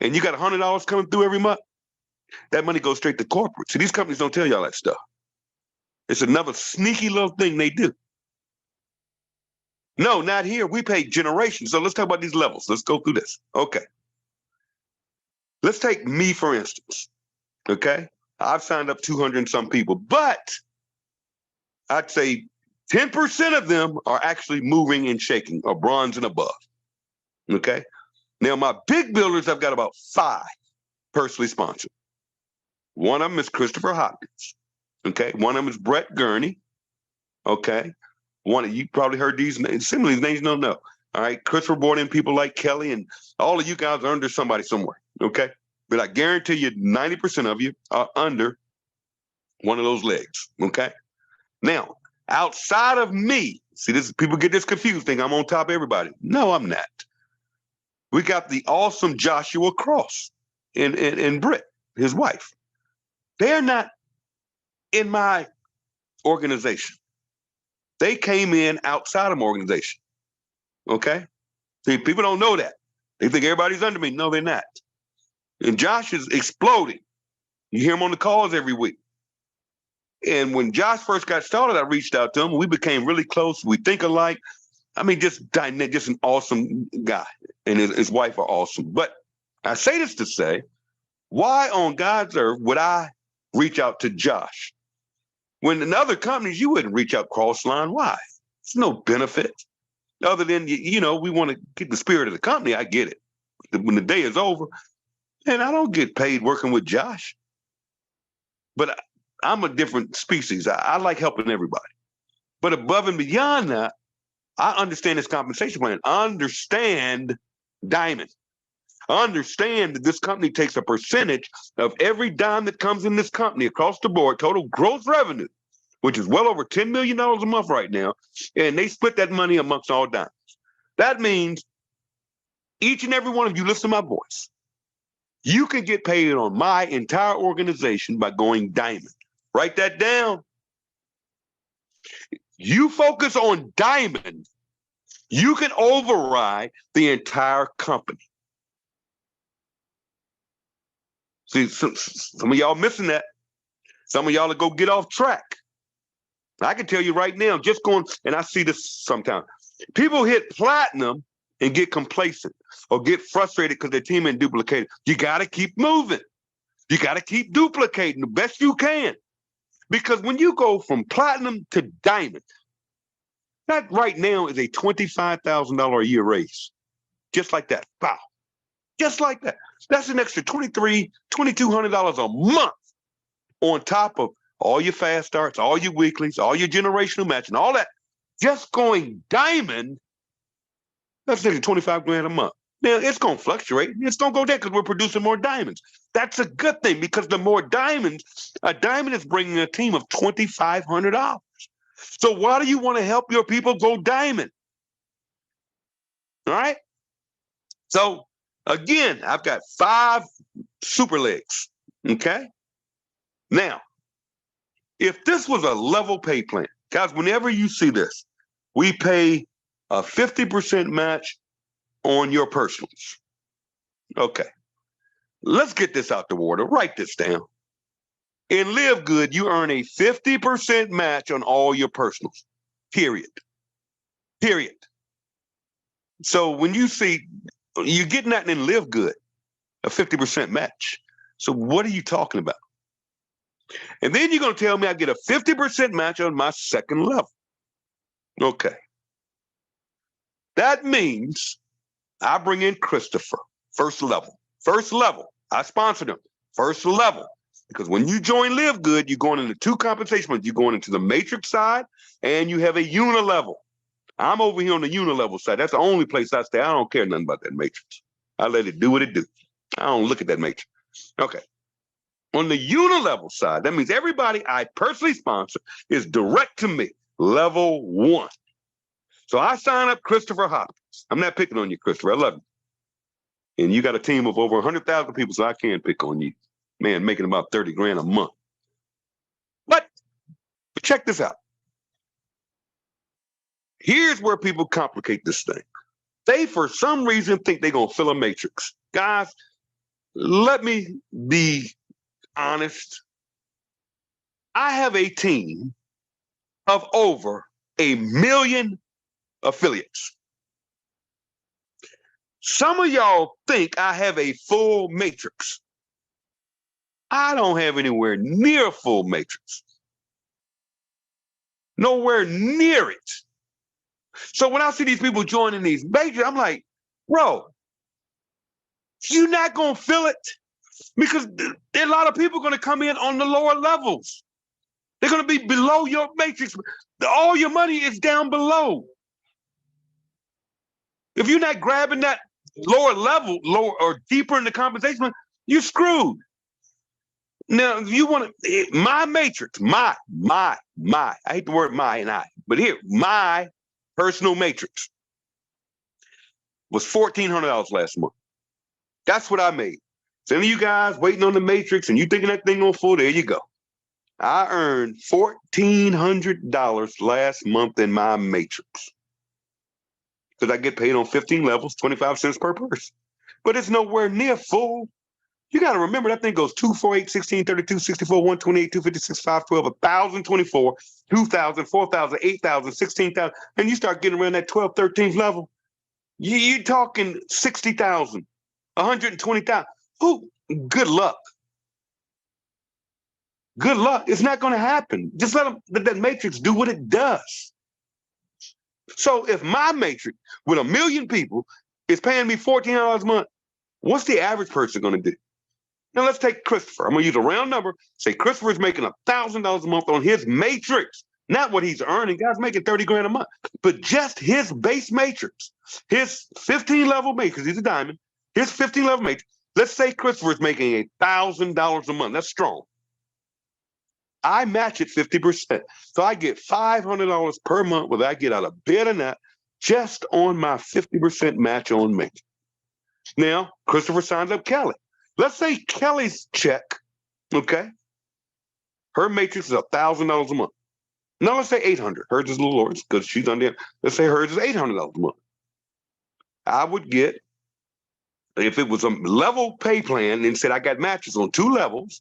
and you got $100 coming through every month, that money goes straight to corporate. See, these companies don't tell y'all that stuff. It's another sneaky little thing they do. No, not here. We pay generations. So let's talk about these levels. Let's go through this. Okay. Let's take me, for instance. Okay. I've signed up 200 and some people, but I'd say 10% of them are actually moving and shaking, or bronze and above. Okay. Now, my big builders, I've got about 5 personally sponsored. One of them is Christopher Hopkins. Okay. One of them is Brett Gurney. Okay. One of you probably heard these names. Some of these names you don't know. All right. Christopher brought in people like Kelly, and all of you guys are under somebody somewhere. Okay. But I guarantee you 90% of you are under one of those legs. Okay. Now, outside of me, see, this people get this confused, think I'm on top of everybody. No, I'm not. We got the awesome Joshua Cross and Britt, his wife. They're not in my organization. They came in outside of my organization. Okay? See, people don't know that. They think everybody's under me. No, they're not. And Josh is exploding. You hear him on the calls every week. And when Josh first got started, I reached out to him. We became really close. We think alike. I mean, just an awesome guy. And his wife are awesome. But I say this to say, why on God's earth would I reach out to Josh? When in other companies, you wouldn't reach out cross-line. Why? It's no benefit. Other than, we want to get the spirit of the company. I get it. When the day is over, and I don't get paid working with Josh. But I'm a different species. I like helping everybody. But above and beyond that, I understand this compensation plan. Understand Diamond. Understand that this company takes a percentage of every dime that comes in this company across the board, total gross revenue, which is well over $10 million a month right now, and they split that money amongst all diamonds. That means each and every one of you, listen to my voice, you can get paid on my entire organization by going diamond. Write that down. You focus on diamond, you can override the entire company. See, some of y'all missing that. Some of y'all will go get off track. I can tell you right now, just going, and I see this sometimes. People hit platinum and get complacent or get frustrated because their team ain't duplicated. You got to keep moving. You got to keep duplicating the best you can. Because when you go from platinum to diamond, that right now is a $25,000 a year raise. Just like that. Wow. Just like that. That's an extra $2,200 a month on top of all your fast starts, all your weeklies, all your generational matching, all that. Just going diamond, that's nearly 25 grand a month. Now, it's going to fluctuate. It's going to go down because we're producing more diamonds. That's a good thing because the more diamonds, a diamond is bringing a team of $2,500. So why do you want to help your people go diamond? All right? So, again, I've got 5 super legs, okay? Now, if this was a level pay plan, guys, whenever you see this, we pay a 50% match on your personals. Okay. Let's get this out the water. Write this down. In LiveGOOD, you earn a 50% match on all your personals. Period. Period. So when you see, you're getting that in LiveGOOD, a 50% match. So what are you talking about? And then you're going to tell me I get a 50% match on my second level. Okay. That means I bring in Christopher, first level. First level. I sponsored him. First level. Because when you join LiveGOOD, you're going into 2 compensation plans. You're going into the matrix side and you have a unilevel. I'm over here on the unilevel side. That's the only place I stay. I don't care nothing about that matrix. I let it do what it do. I don't look at that matrix. Okay. On the unilevel side, that means everybody I personally sponsor is direct to me, level 1. So I sign up Christopher Hopkins. I'm not picking on you, Christopher. I love you. And you got a team of over 100,000 people, so I can't pick on you. Man, making about 30 grand a month. But check this out. Here's where people complicate this thing. They, for some reason, think they're going to fill a matrix. Guys, let me be honest. I have a team of over 1 million affiliates. Some of y'all think I have a full matrix. I don't have anywhere near a full matrix. Nowhere near it. So when I see these people joining these matrix, I'm like, bro, you're not going to feel it because a lot of people are going to come in on the lower levels. They're going to be below your matrix. All your money is down below. If you're not grabbing that lower level, lower or deeper in the compensation, you're screwed. Now, if you want to, my matrix, my, I hate the word my and I, but here, my personal matrix was $1,400 last month. That's what I made. Some of you guys waiting on the matrix and you thinking that thing on full, there you go. I earned $1,400 last month in my matrix because I get paid on 15 levels, 25 cents per person. But it's nowhere near full. You got to remember that thing goes 2, 4, 8, 16, 32, 64, 128, 256, 512, 1,024, 2,000, 4,000, 8,000, 16,000. And you start getting around that 12, 13th level. You're talking 60,000, 120,000. Who? Good luck. Good luck. It's not going to happen. Just let that matrix do what it does. So if my matrix with 1 million people is paying me $1,400 a month, what's the average person going to do? Now let's take Christopher. I'm going to use a round number. Say Christopher is making $1,000 a month on his matrix, not what he's earning. Guy's making 30 grand a month, but just his base matrix, his 15 level matrix. He's a diamond. His 15 level matrix. Let's say Christopher is making $1,000 a month. That's strong. I match it 50%. So I get $500 per month, whether I get out of bed or not, just on my 50% match on matrix. Now, Christopher signs up Kelly. Let's say Kelly's check, okay? Her matrix is $1,000 a month. Now let's say $800. Hers is a little lower because she's on there. Let's say hers is $800 a month. I would get, if it was a level pay plan and said I got matches on 2 levels,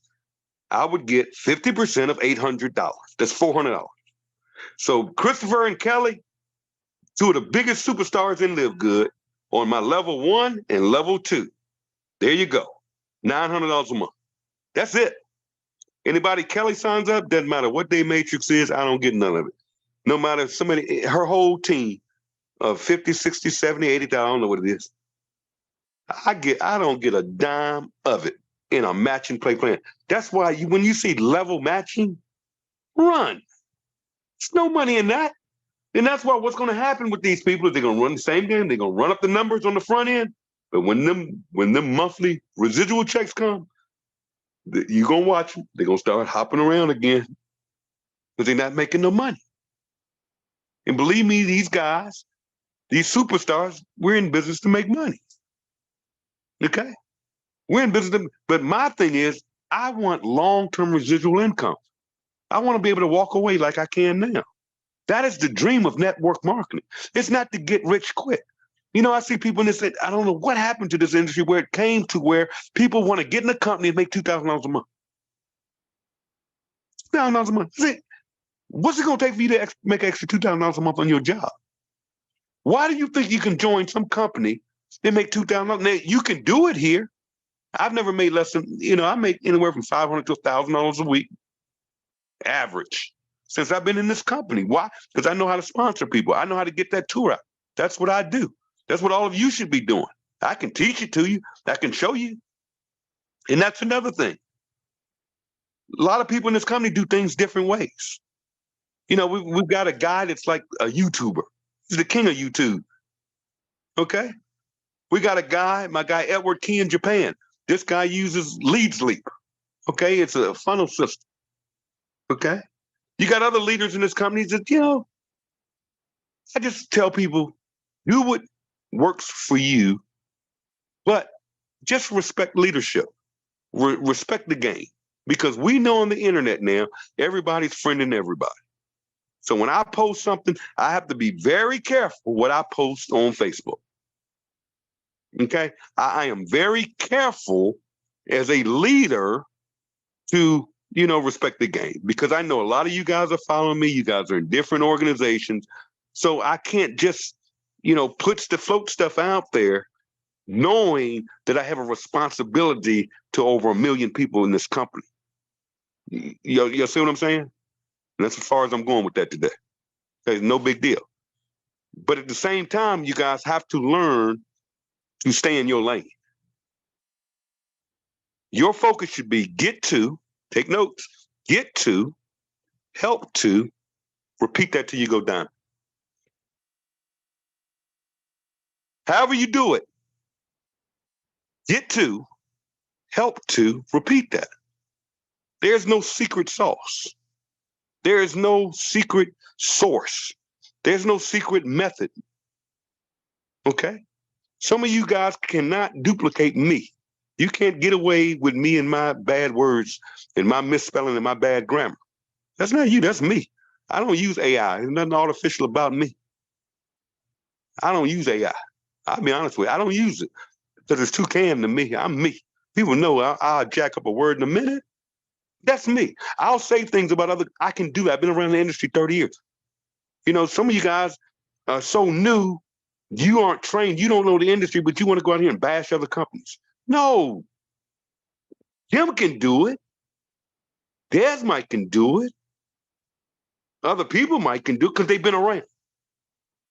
I would get 50% of $800. That's $400. So Christopher and Kelly, 2 of the biggest superstars in LiveGOOD, on my level 1 and level 2. There you go. $900 a month. That's it. Anybody Kelly signs up, doesn't matter what their matrix is, I don't get none of it. No matter somebody, her whole team of 50, 60, 70, 80, I don't know what it is. I don't get a dime of it in a matching play plan. That's why when you see level matching, run. There's no money in that. And that's why what's going to happen with these people is they're going to run the same game. They're going to run up the numbers on the front end. But when them monthly residual checks come, you're going to watch them. They're going to start hopping around again because they're not making no money. And believe me, these guys, these superstars, we're in business to make money. Okay? We're in business but my thing is, I want long-term residual income. I want to be able to walk away like I can now. That is the dream of network marketing. It's not to get rich quick. You know, I see people and they say, I don't know what happened to this industry where it came to where people want to get in a company and make $2,000 a month. $2,000 a month. See, what's it going to take for you to make extra $2,000 a month on your job? Why do you think you can join some company and make $2,000? Now, you can do it here. I've never made less than, I make anywhere from $500 to $1,000 a week, average, since I've been in this company. Why? Because I know how to sponsor people. I know how to get that tour out. That's what I do. That's what all of you should be doing. I can teach it to you. I can show you. And that's another thing. A lot of people in this company do things different ways. We've got a guy that's like a YouTuber. He's the king of YouTube. Okay? We got a guy, my guy Edward Key in Japan. This guy uses Lead Sleep. Okay? It's a funnel system. Okay? You got other leaders in this company that, I just tell people, do what works for you, but just respect leadership. Respect the game. Because we know on the internet now, everybody's friending everybody. So when I post something, I have to be very careful what I post on Facebook. Okay? I am very careful as a leader to, respect the game. Because I know a lot of you guys are following me. You guys are in different organizations. So I can't just, float stuff out there knowing that I have a responsibility to over 1 million people in this company. You see what I'm saying? And that's as far as I'm going with that today. Okay, no big deal. But at the same time, you guys have to learn to stay in your lane. Your focus should be get to, take notes, get to, help to, repeat that till you go down. However you do it, get to, help to, repeat that. There's no secret sauce. There is no secret source. There's no secret method. Okay? Some of you guys cannot duplicate me. You can't get away with me and my bad words and my misspelling and my bad grammar. That's not you, that's me. I don't use AI. There's nothing artificial about me. I don't use AI. I'll be honest with you. I don't use it because it's too canned to me. I'm me. People know I'll jack up a word in a minute. That's me. I'll say things about other. I can do that. I've been around the industry 30 years. You know, some of you guys are so new, you aren't trained. You don't know the industry, but you want to go out here and bash other companies. No. Tim can do it. Des might can do it. Other people might can do it because they've been around.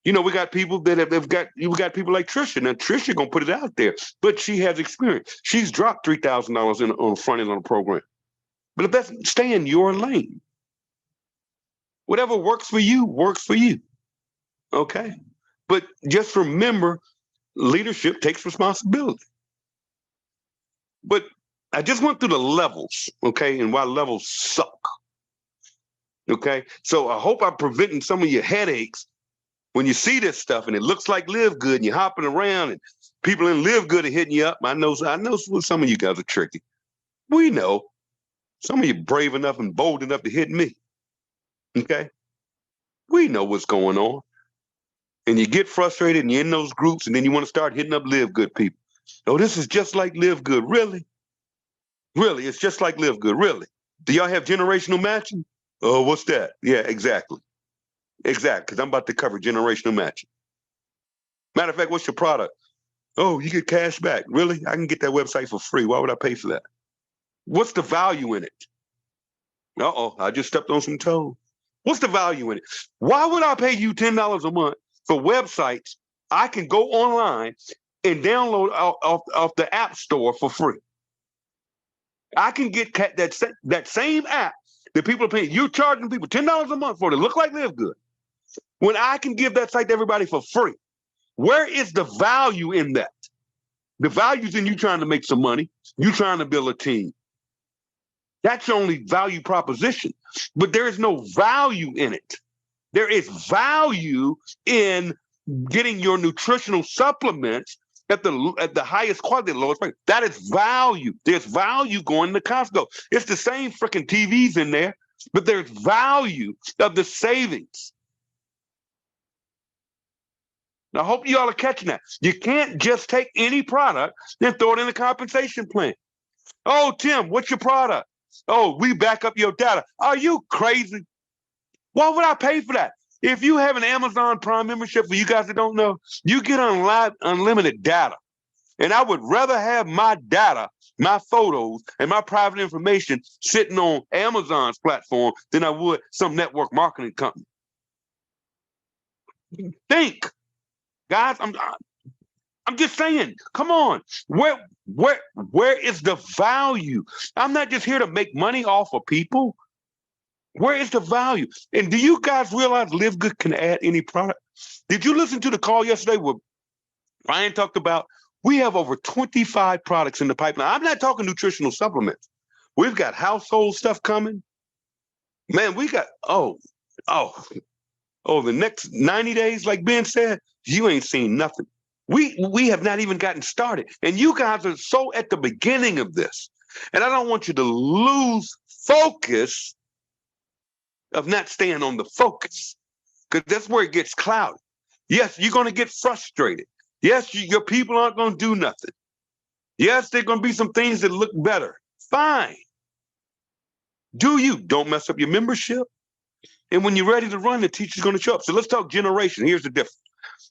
You know, we got people that have got, we got people like Trisha. Now, Trisha going to put it out there, but she has experience. She's dropped $3,000 on the front end on a program. But if that's, stay in your lane. Whatever works for you, works for you. Okay? But just remember, leadership takes responsibility. But I just went through the levels, okay, and why levels suck. Okay? So I hope I'm preventing some of your headaches when you see this stuff and it looks like LiveGOOD and you're hopping around and people in LiveGOOD are hitting you up. I know some of you guys are tricky. We know. Some of you brave enough and bold enough to hit me. Okay? We know what's going on. And you get frustrated and you're in those groups and then you want to start hitting up LiveGOOD people. Oh, this is just like LiveGOOD. Really? Really? It's just like LiveGOOD. Really? Do y'all have generational matching? Oh, what's that? Yeah, exactly. Exactly, because I'm about to cover generational matching. Matter of fact, what's your product? Oh, you get cash back. Really? I can get that website for free. Why would I pay for that? What's the value in it? Uh-oh, I just stepped on some toes. What's the value in it? Why would I pay you $10 a month for websites I can go online and download off the App Store for free? I can get that same app that people are paying. You're charging people $10 a month for to look like LiveGOOD. When I can give that site to everybody for free, where is the value in that? The value's in you trying to make some money, you trying to build a team. That's your only value proposition, but there is no value in it. There is value in getting your nutritional supplements at the highest quality, the lowest price. That is value. There's value going to Costco. It's the same freaking TVs in there, but there's value of the savings. I hope you all are catching that. You can't just take any product and throw it in a compensation plan. Oh, Tim, what's your product? Oh, we back up your data. Are you crazy? Why would I pay for that? If you have an Amazon Prime membership, for you guys that don't know, you get unlimited data. And I would rather have my data, my photos, and my private information sitting on Amazon's platform than I would some network marketing company. Think. Guys, I'm just saying, come on. Where is the value? I'm not just here to make money off of people. Where is the value? And do you guys realize LiveGOOD can add any product? Did you listen to the call yesterday where Ryan talked about we have over 25 products in the pipeline? I'm not talking nutritional supplements. We've got household stuff coming. Man, we got, the next 90 days, like Ben said, you ain't seen nothing. We have not even gotten started. And you guys are so at the beginning of this. And I don't want you to lose focus of not staying on the focus, because that's where it gets clouded. Yes, you're going to get frustrated. Yes, your people aren't going to do nothing. Yes, there are going to be some things that look better. Fine. Do you? Don't mess up your membership. And when you're ready to run, the teacher's going to show up. So let's talk generation. Here's the difference.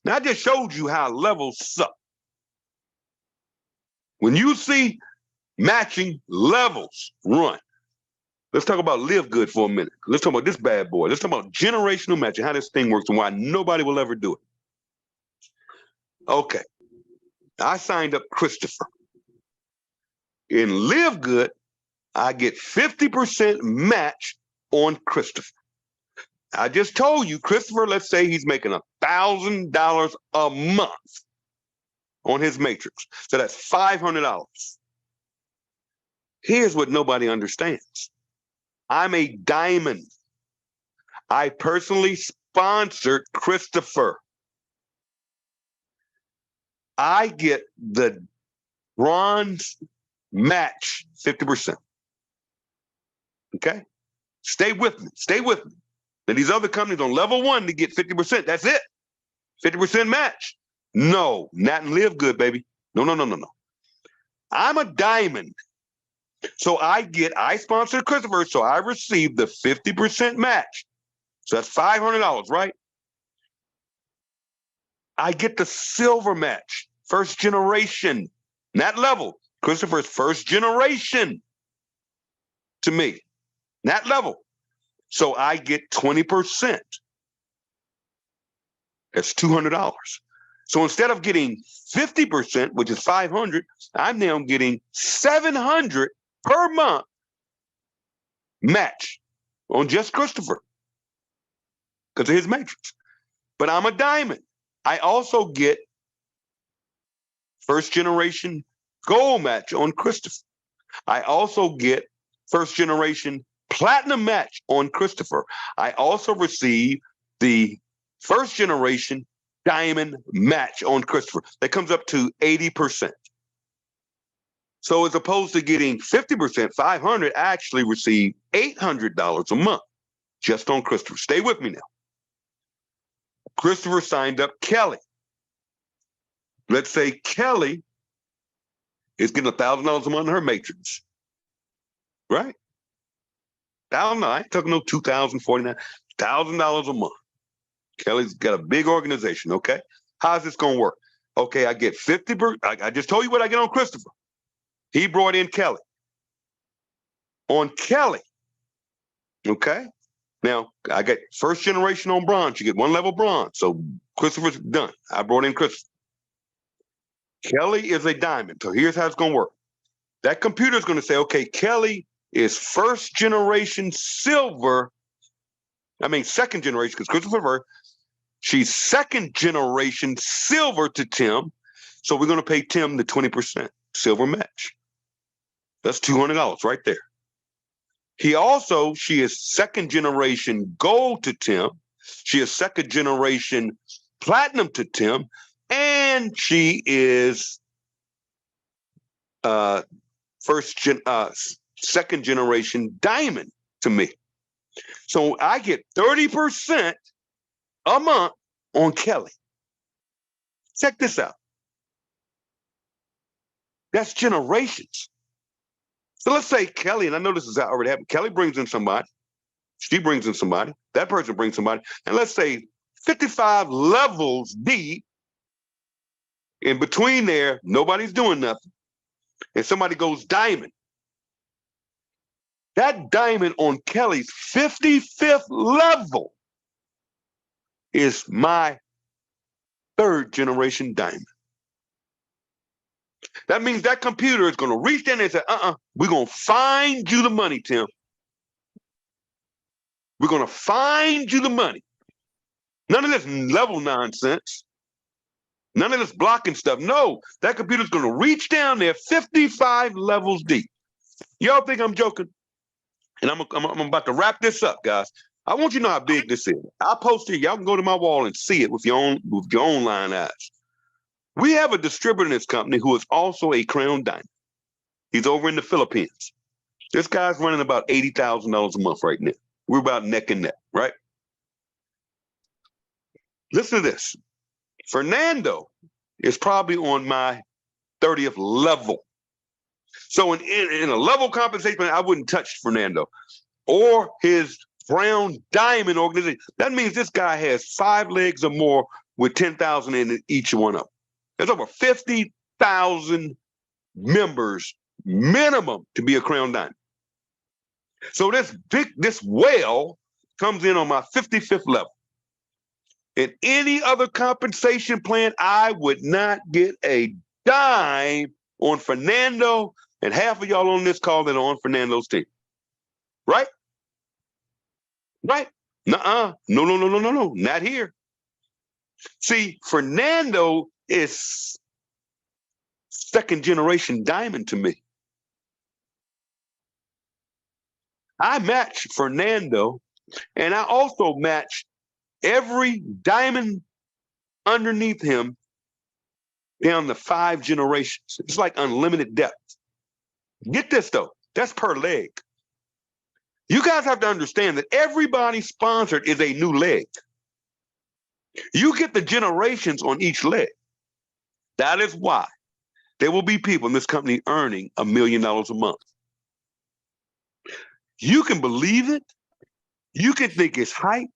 Now, I just showed you how levels suck. When you see matching levels run, let's talk about LiveGOOD for a minute. Let's talk about this bad boy. Let's talk about generational matching, how this thing works and why nobody will ever do it. Okay. I signed up Christopher. In LiveGOOD, I get 50% match on Christopher. I just told you, Christopher, let's say he's making $1,000 a month on his matrix. So that's $500. Here's what nobody understands. I'm a diamond. I personally sponsored Christopher. I get the bronze match 50%. Okay? Stay with me. Stay with me. Now, these other companies on level 1 to get 50%. That's it. 50% match. No, not in LiveGOOD, baby. No, no, no, no, no. I'm a diamond. So I sponsored Christopher, so I received the 50% match. So that's $500, right? I get the silver match, first generation, not level. Christopher's first generation to me, not level. So I get 20%. That's $200. So instead of getting 50%, which is 500, I'm now getting 700 per month match on just Christopher because of his matrix. But I'm a diamond. I also get first generation gold match on Christopher. I also get first generation platinum match on Christopher. I also receive the first generation diamond match on Christopher. That comes up to 80%. So as opposed to getting 50%, 500, I actually receive $800 a month just on Christopher. Stay with me now. Christopher signed up Kelly. Let's say Kelly is getting $1,000 a month in her matrix, right? $1,000, I ain't talking no $2,049, $1,000 a month. Kelly's got a big organization, okay? How's this gonna work? Okay, I get 50%. I just told you what I get on Christopher. He brought in Kelly. On Kelly, okay? Now, I get first generation on bronze. You get one level bronze. So Christopher's done. I brought in Christopher. Kelly is a diamond. So here's how it's going to work. That computer is going to say, okay, Kelly is first generation silver. I mean, second generation, because Christopher, she's second generation silver to Tim. So we're going to pay Tim the 20% silver match. That's $200 right there. She is second generation gold to Tim. She is second generation platinum to Tim. And she is second generation diamond to me. So I get 30% a month on Kelly. Check this out. That's generations. So let's say Kelly, and I know this is already happened. Kelly brings in somebody. She brings in somebody. That person brings somebody. And let's say 55 levels deep. In between there, nobody's doing nothing. And somebody goes diamond. That diamond on Kelly's 55th level is my third generation diamond. That means that computer is going to reach down and say, we're going to find you the money, Tim. We're going to find you the money. None of this level nonsense. None of this blocking stuff. No, that computer's going to reach down there 55 levels deep. Y'all think I'm joking? And I'm about to wrap this up, guys. I want you to know how big this is. I'll post it. Y'all can go to my wall and see it with your own line eyes. We have a distributor in this company who is also a crown diamond. He's over in the Philippines. This guy's running about $80,000 a month right now. We're about neck and neck, right? Listen to this. Fernando is probably on my 30th level. So in a level compensation, I wouldn't touch Fernando or his brown diamond organization. That means this guy has 5 legs or more with 10,000 in each one of them. There's over 50,000 members minimum to be a Crown Diamond. So this well comes in on my 55th level. In any other compensation plan, I would not get a dime on Fernando and half of y'all on this call that are on Fernando's team. Right? Right? Nuh-uh. No, not here. See, Fernando is second generation diamond to me. I match Fernando, and I also match every diamond underneath him down to 5 generations. It's like unlimited depth. Get this though, that's per leg. You guys have to understand that everybody sponsored is a new leg. You get the generations on each leg. That is why there will be people in this company earning $1 million a month. You can believe it. You can think it's hype,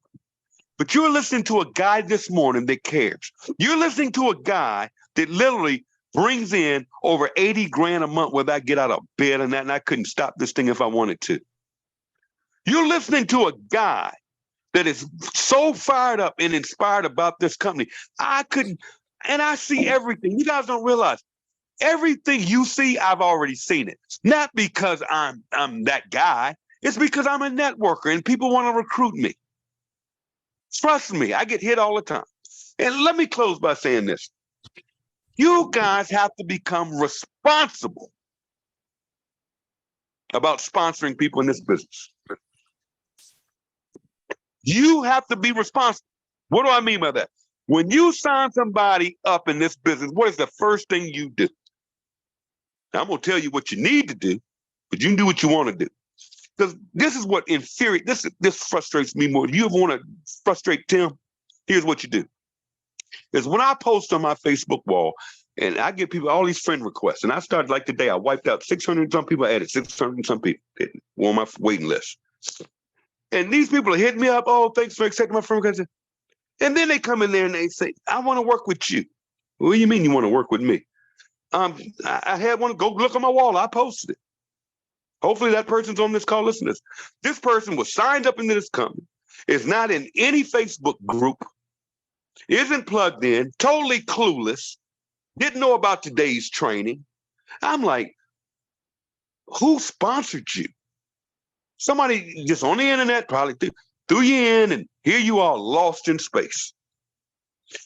but you're listening to a guy this morning that cares. You're listening to a guy that literally brings in over 80 grand a month whether I get out of bed and that, and I couldn't stop this thing if I wanted to. You're listening to a guy that is so fired up and inspired about this company. I couldn't, and I see everything. You guys don't realize everything you see, I've already seen it. Not because I'm that guy. It's because I'm a networker and people want to recruit me. Trust me, I get hit all the time. And let me close by saying this. You guys have to become responsible about sponsoring people in this business. You have to be responsible. What do I mean by that? When you sign somebody up in this business, what is the first thing you do? Now, I'm going to tell you what you need to do, but you can do what you want to do. Because this is what this frustrates me more. If you ever want to frustrate Tim, here's what you do. Is when I post on my Facebook wall, and I get people all these friend requests, and I started like today, I wiped out 600 and some people, I added 600 and some people on my waiting list. And these people are hitting me up, oh, thanks for accepting my friend request. And then they come in there and they say, I want to work with you. What do you mean you want to work with me? I had one, go look on my wall, I posted it. Hopefully that person's on this call listening to this. This person was signed up into this company, is not in any Facebook group, isn't plugged in, totally clueless, didn't know about today's training. I'm like, who sponsored you? Somebody just on the internet probably threw you in, and here you are lost in space.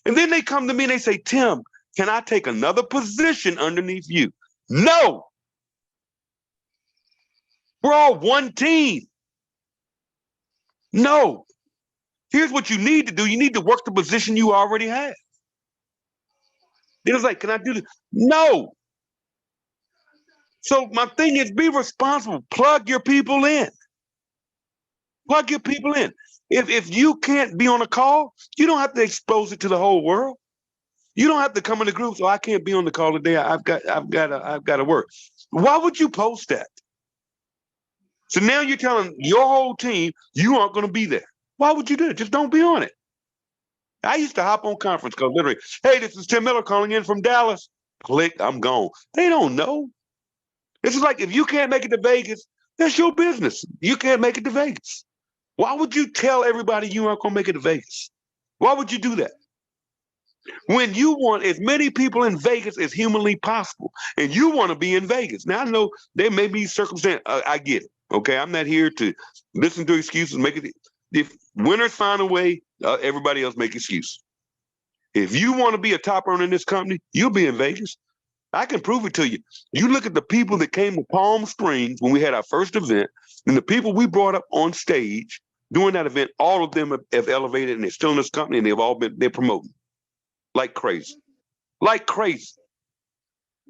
And then they come to me and they say, Tim, can I take another position underneath you? No. We're all one team. No. Here's what you need to do. You need to work the position you already have. It was like, can I do this? No. So my thing is, be responsible. Plug your people in. Plug your people in. If you can't be on a call, you don't have to expose it to the whole world. You don't have to come in the group. So I can't be on the call today. I've got to work. Why would you post that? So now you're telling your whole team you aren't going to be there. Why would you do it? Just don't be on it. I used to hop on conference calls, literally. Hey, this is Tim Miller calling in from Dallas. Click, I'm gone. They don't know. This is like if you can't make it to Vegas, that's your business. You can't make it to Vegas. Why would you tell everybody you aren't going to make it to Vegas? Why would you do that? When you want as many people in Vegas as humanly possible, and you want to be in Vegas. Now, I know there may be circumstances. I get it. Okay, I'm not here to listen to excuses. Make it. If winners find a way, everybody else make excuses. If you want to be a top earner in this company, you'll be in Vegas. I can prove it to you. You look at the people that came to Palm Springs when we had our first event, and the people we brought up on stage during that event, all of them have elevated, and they're still in this company, and they're promoting like crazy, like crazy.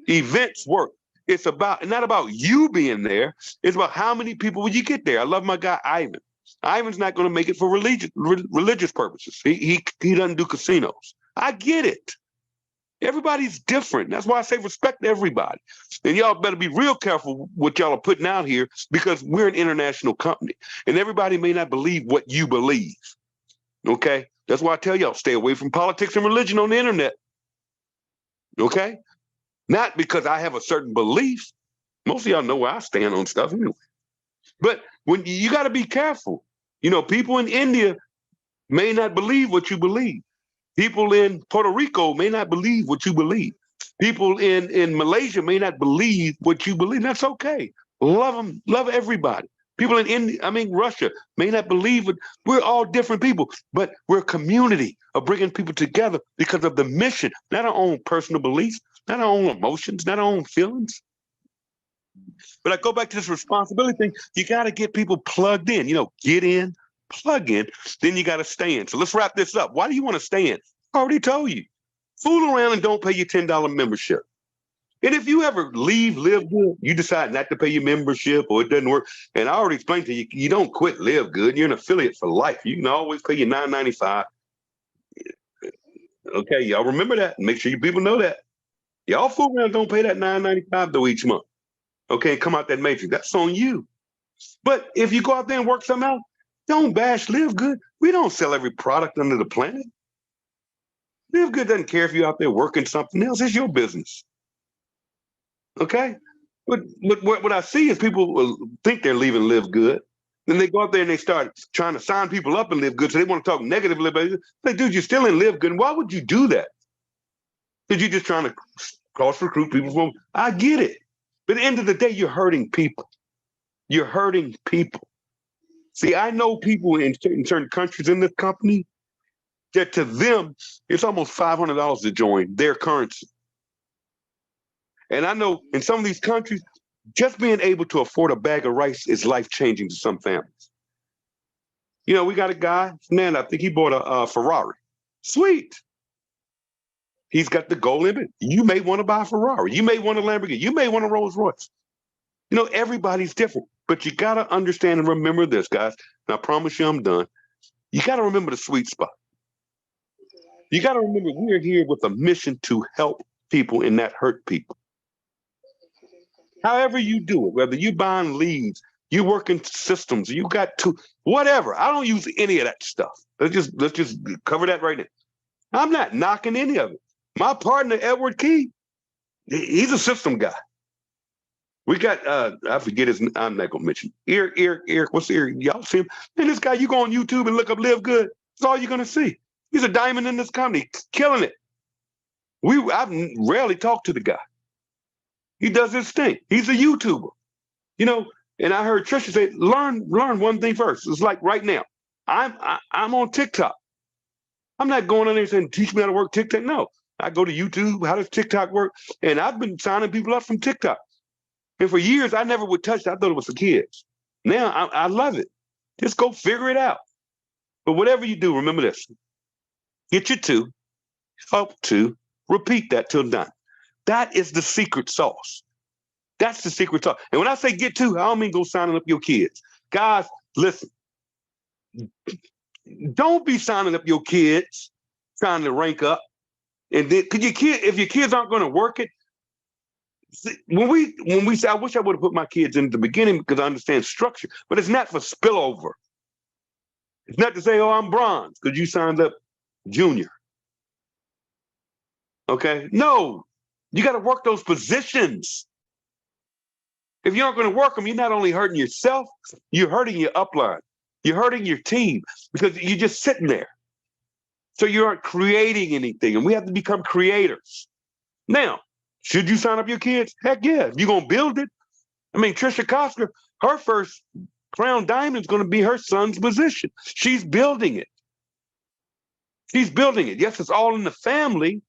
Events work. It's not about you being there. It's about how many people will you get there. I love my guy Ivan. Ivan's not going to make it for religious purposes. He doesn't do casinos. I get it. Everybody's different. That's why I say respect everybody. And y'all better be real careful what y'all are putting out here, because we're an international company and everybody may not believe what you believe. Okay? That's why I tell y'all, stay away from politics and religion on the internet. Okay? not because I have a certain belief. Most of y'all know where I stand on stuff anyway. But when you got to be careful, people in India may not believe what you believe. People in Puerto Rico may not believe what you believe. People in Malaysia may not believe what you believe. That's okay. Love them, love everybody. People in Russia may not believe it. We're all different people, but we're a community of bringing people together because of the mission, not our own personal beliefs, not our own emotions, not our own feelings. But I go back to this responsibility thing. You got to get people plugged in, get in, plug in, then you got to stay in. So let's wrap this up. Why do you want to stay in? I already told you. Fool around and don't pay your $10 membership. And if you ever leave LiveGOOD, you decide not to pay your membership or it doesn't work. And I already explained to you, you don't quit LiveGOOD. You're an affiliate for life. You can always pay your $9.95. Okay, y'all remember that. Make sure you people know that. Y'all fool around, don't pay that $9.95 though each month. Okay, come out that matrix. That's on you. But if you go out there and work something out, don't bash LiveGOOD. We don't sell every product under the planet. LiveGOOD doesn't care if you're out there working something else. It's your business. Okay? But what I see is people think they're leaving LiveGOOD. Then they go out there and they start trying to sign people up in LiveGOOD. So they want to talk negatively about it. Like, dude, you're still in LiveGOOD. And why would you do that? Because you're just trying to cross-recruit people from. I get it. But at the end of the day, you're hurting people. You're hurting people. See, I know people in certain countries in this company that to them, it's almost $500 to join their currency. And I know in some of these countries, just being able to afford a bag of rice is life-changing to some families. We got a guy, man, I think he bought a Ferrari. Sweet. He's got the gold limit. You may want to buy a Ferrari. You may want a Lamborghini. You may want a Rolls Royce. Everybody's different. But you got to understand and remember this, guys. And I promise you I'm done. You got to remember the sweet spot. You got to remember we're here with a mission to help people and not hurt people. However you do it, whether you buying leads, you working systems, you got to, whatever. I don't use any of that stuff. Let's just cover that right now. I'm not knocking any of it. My partner, Edward Key, he's a system guy. We got, I forget his, I'm not gonna mention, Eric, what's Eric? Y'all see him? And this guy, you go on YouTube and look up LiveGOOD, that's all you're gonna see. He's a diamond in this company, killing it. I've rarely talked to the guy. He does his thing. He's a YouTuber, and I heard Trisha say, learn one thing first. It's like right now, I'm on TikTok. I'm not going on there saying, teach me how to work TikTok. No, I go to YouTube. How does TikTok work? And I've been signing people up from TikTok. And for years, I never would touch it. I thought it was for kids. Now I love it. Just go figure it out. But whatever you do, remember this. Get your two, help to, repeat that till done. That is the secret sauce. That's the secret sauce. And when I say get to, I don't mean go signing up your kids. Guys, listen. Don't be signing up your kids trying to rank up. And then, if your kids aren't going to work it, when we say, I wish I would have put my kids in at the beginning because I understand structure, but it's not for spillover. It's not to say, oh, I'm bronze because you signed up junior. Okay? No, you got to work those positions. If you aren't going to work them, you're not only hurting yourself, you're hurting your upline. You're hurting your team because you're just sitting there. So you aren't creating anything, and we have to become creators. Now, should you sign up your kids? Heck yeah. If you're going to build it. I mean, Trisha Kosker, her first crown diamond is going to be her son's position. She's building it. She's building it. Yes, it's all in the family,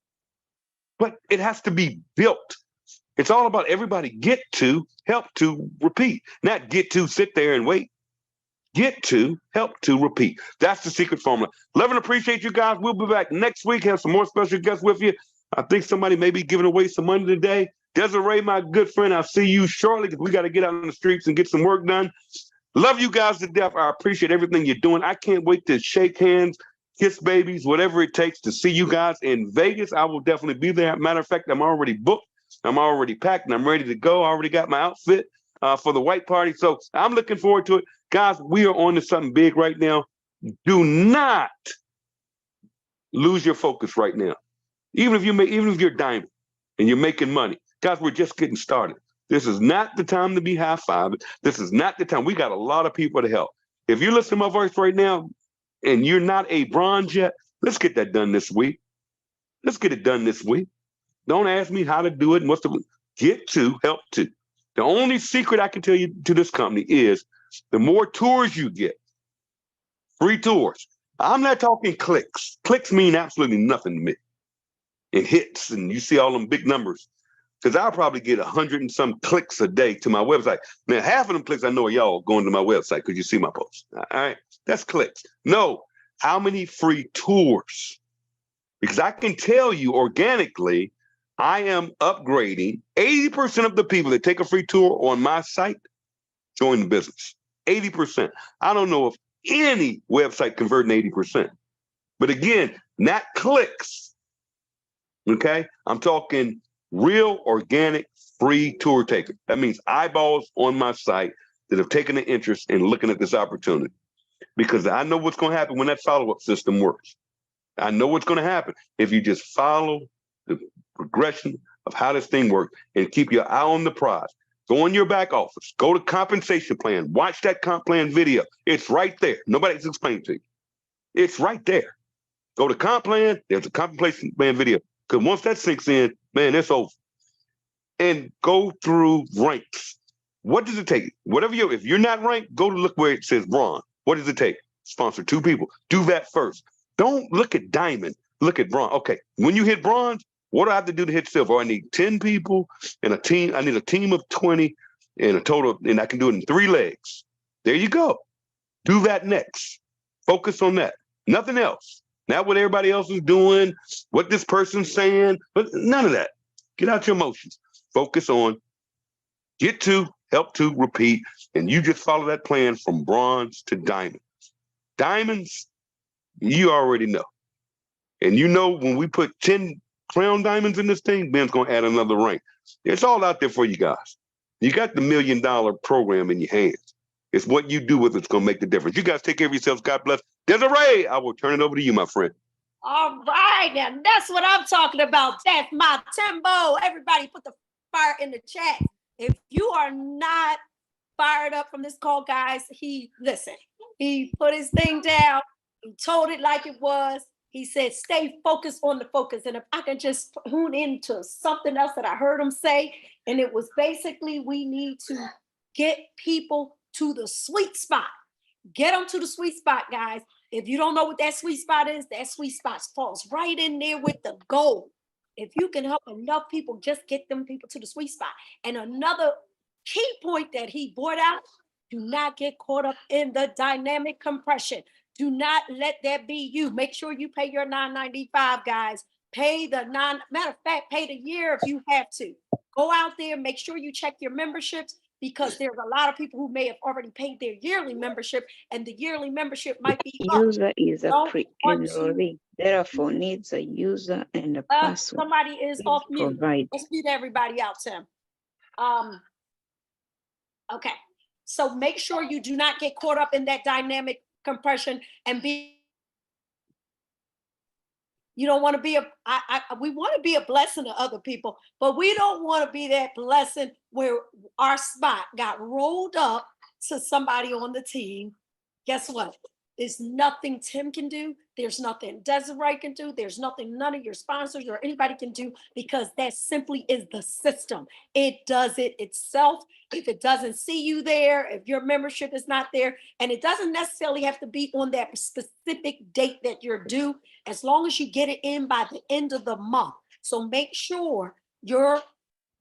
but it has to be built. It's all about everybody get to, help to, repeat. Not get to, sit there and wait. Get to, help to, repeat. That's the secret formula. Love and appreciate you guys. We'll be back next week. Have some more special guests with you. I think somebody may be giving away some money today. Desiree, my good friend, I'll see you shortly because we got to get out on the streets and get some work done. Love you guys to death. I appreciate everything you're doing. I can't wait to shake hands, kiss babies, whatever it takes to see you guys in Vegas. I will definitely be there. Matter of fact, I'm already booked. I'm already packed and I'm ready to go. I already got my outfit for the white party. So I'm looking forward to it. Guys, we are on to something big right now. Do not lose your focus right now. Even if you're diamond and you're making money, Guys, we're just getting started. This is not the time to be high-fiving. This is not the time. We got a lot of people to help. If you're listening to my voice right now and you're not a bronze yet, let's get that done this week. Let's get it done this week. Don't ask me how to do it and what's the get to, help to. The only secret I can tell you to this company is the more tours you get, free tours. I'm not talking clicks. Clicks mean absolutely nothing to me. And hits, and you see all them big numbers. Because I'll probably get 100 and some clicks a day to my website. Now, half of them clicks I know are y'all going to my website because you see my posts. All right, that's clicks. No, how many free tours? Because I can tell you organically, I am upgrading 80% of the people that take a free tour on my site join the business. 80%. I don't know if any website converting 80%. But again, not clicks. Okay, I'm talking real, organic, free tour taker. That means eyeballs on my site that have taken an interest in looking at this opportunity. Because I know what's going to happen when that follow-up system works. I know what's going to happen if you just follow the progression of how this thing works and keep your eye on the prize. Go in your back office. Go to compensation plan. Watch that comp plan video. It's right there. Nobody's explained to you. It's right there. Go to comp plan. There's a compensation plan video. Because once that sinks in, man, it's over. And go through ranks. What does it take? If you're not ranked, go to look where it says bronze. What does it take? Sponsor 2 people. Do that first. Don't look at diamond. Look at bronze. Okay, when you hit bronze, what do I have to do to hit silver? I need 10 people and a team. I need a team of 20 and a total, and I can do it in 3 legs. There you go. Do that next. Focus on that. Nothing else. Not what everybody else is doing, what this person's saying, but none of that. Get out your emotions. Focus on get to, help to, repeat, and you just follow that plan from bronze to diamond. Diamonds, you already know. And you know when we put 10 crown diamonds in this thing, Ben's going to add another rank. It's all out there for you guys. You got the $1 million program in your hands. It's what you do with it's going to make the difference. You guys take care of yourselves. God bless. Desiree, I will turn it over to you, my friend. All right, now that's what I'm talking about. That's my Timbo. Everybody put the fire in the chat. If you are not fired up from this call, guys, he put his thing down. He told it like it was. He said, stay focused on the focus. And if I can just tune into something else that I heard him say, and it was basically we need to get people to the sweet spot. Get them to the sweet spot, guys. If you don't know what that sweet spot is, that sweet spot falls right in there with the goal. If you can help enough people, just get them people to the sweet spot. And another key point that he brought out, do not get caught up in the dynamic compression. Do not let that be you. Make sure you pay your $9.95, guys. Pay the matter of fact, pay the year if you have to. Go out there, make sure you check your memberships, because there's a lot of people who may have already paid their yearly membership, and the yearly membership might be user is a pre-enrollee, therefore needs a user and a password. Somebody is off mute. Provide. Let's mute everybody out, Tim. Okay, so make sure you do not get caught up in that dynamic compression and be. You don't want to be we want to be a blessing to other people, but we don't want to be that blessing where our spot got rolled up to somebody on the team. Guess what? There's nothing Tim can do. There's nothing Desiree can do. There's nothing none of your sponsors or anybody can do, because that simply is the system. It does it itself. If it doesn't see you there, if your membership is not there, and it doesn't necessarily have to be on that specific date that you're due, as long as you get it in by the end of the month. So make sure your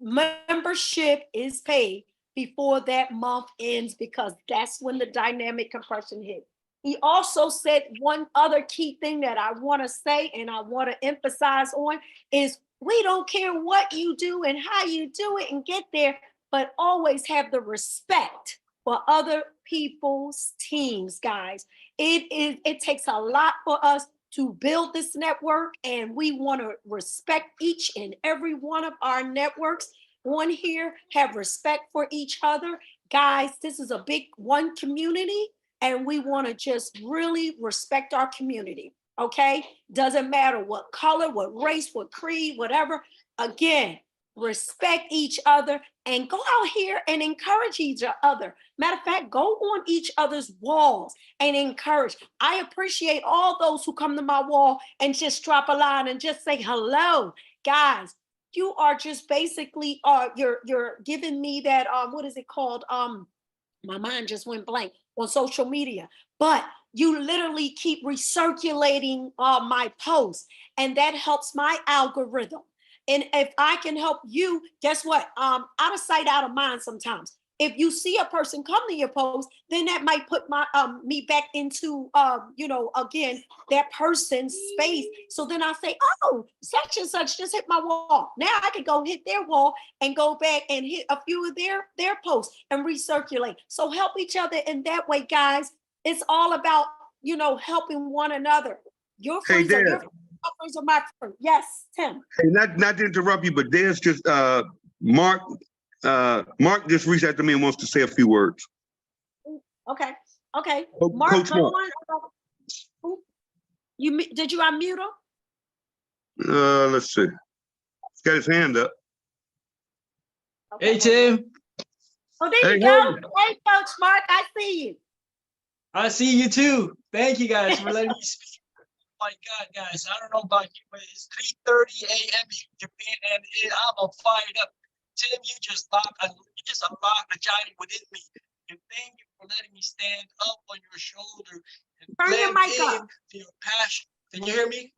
membership is paid before that month ends, because that's when the dynamic compression hits. He also said one other key thing that I want to say and I want to emphasize on is we don't care what you do and how you do it and get there, but always have the respect for other people's teams, guys. It takes a lot for us to build this network, and we want to respect each and every one of our networks on here, have respect for each other. Guys, this is a big one community, and we want to just really respect our community, okay? Doesn't matter what color, what race, what creed, whatever. Again, respect each other, and go out here and encourage each other. Matter of fact, go on each other's walls and encourage. I appreciate all those who come to my wall and just drop a line and just say hello. Guys, you are just basically you're giving me that what is it called? My mind just went blank on social media, but you literally keep recirculating my posts, and that helps my algorithm. And if I can help you, guess what? Out of sight, out of mind sometimes. If you see a person come to your post, then that might put my me back into again, that person's space. So then I say, oh, such and such just hit my wall. Now I can go hit their wall and go back and hit a few of their posts and recirculate. So help each other in that way, guys. It's all about helping one another. Your Hey, friends are Dad. your friends, my friends are my friends. Yes, Tim. Hey, not to interrupt you, but there's just Mark. Mark just reached out to me and wants to say a few words. Okay. Okay. Coach Mark, go Mark. on. Did you unmute him? Let's see. He's got his hand up. Okay. Hey, Tim. Oh, there Hey, you go. Hey, Coach Mark, I see you. I see you too. Thank you guys for letting me speak. Oh my God, guys, I don't know about you, but it's 3:30 a.m. here in Japan, and I'm fired up. Tim, you just unlocked the giant within me. And thank you for letting me stand up on your shoulder and Turn your blend mic in up. to your passion. Can you hear me?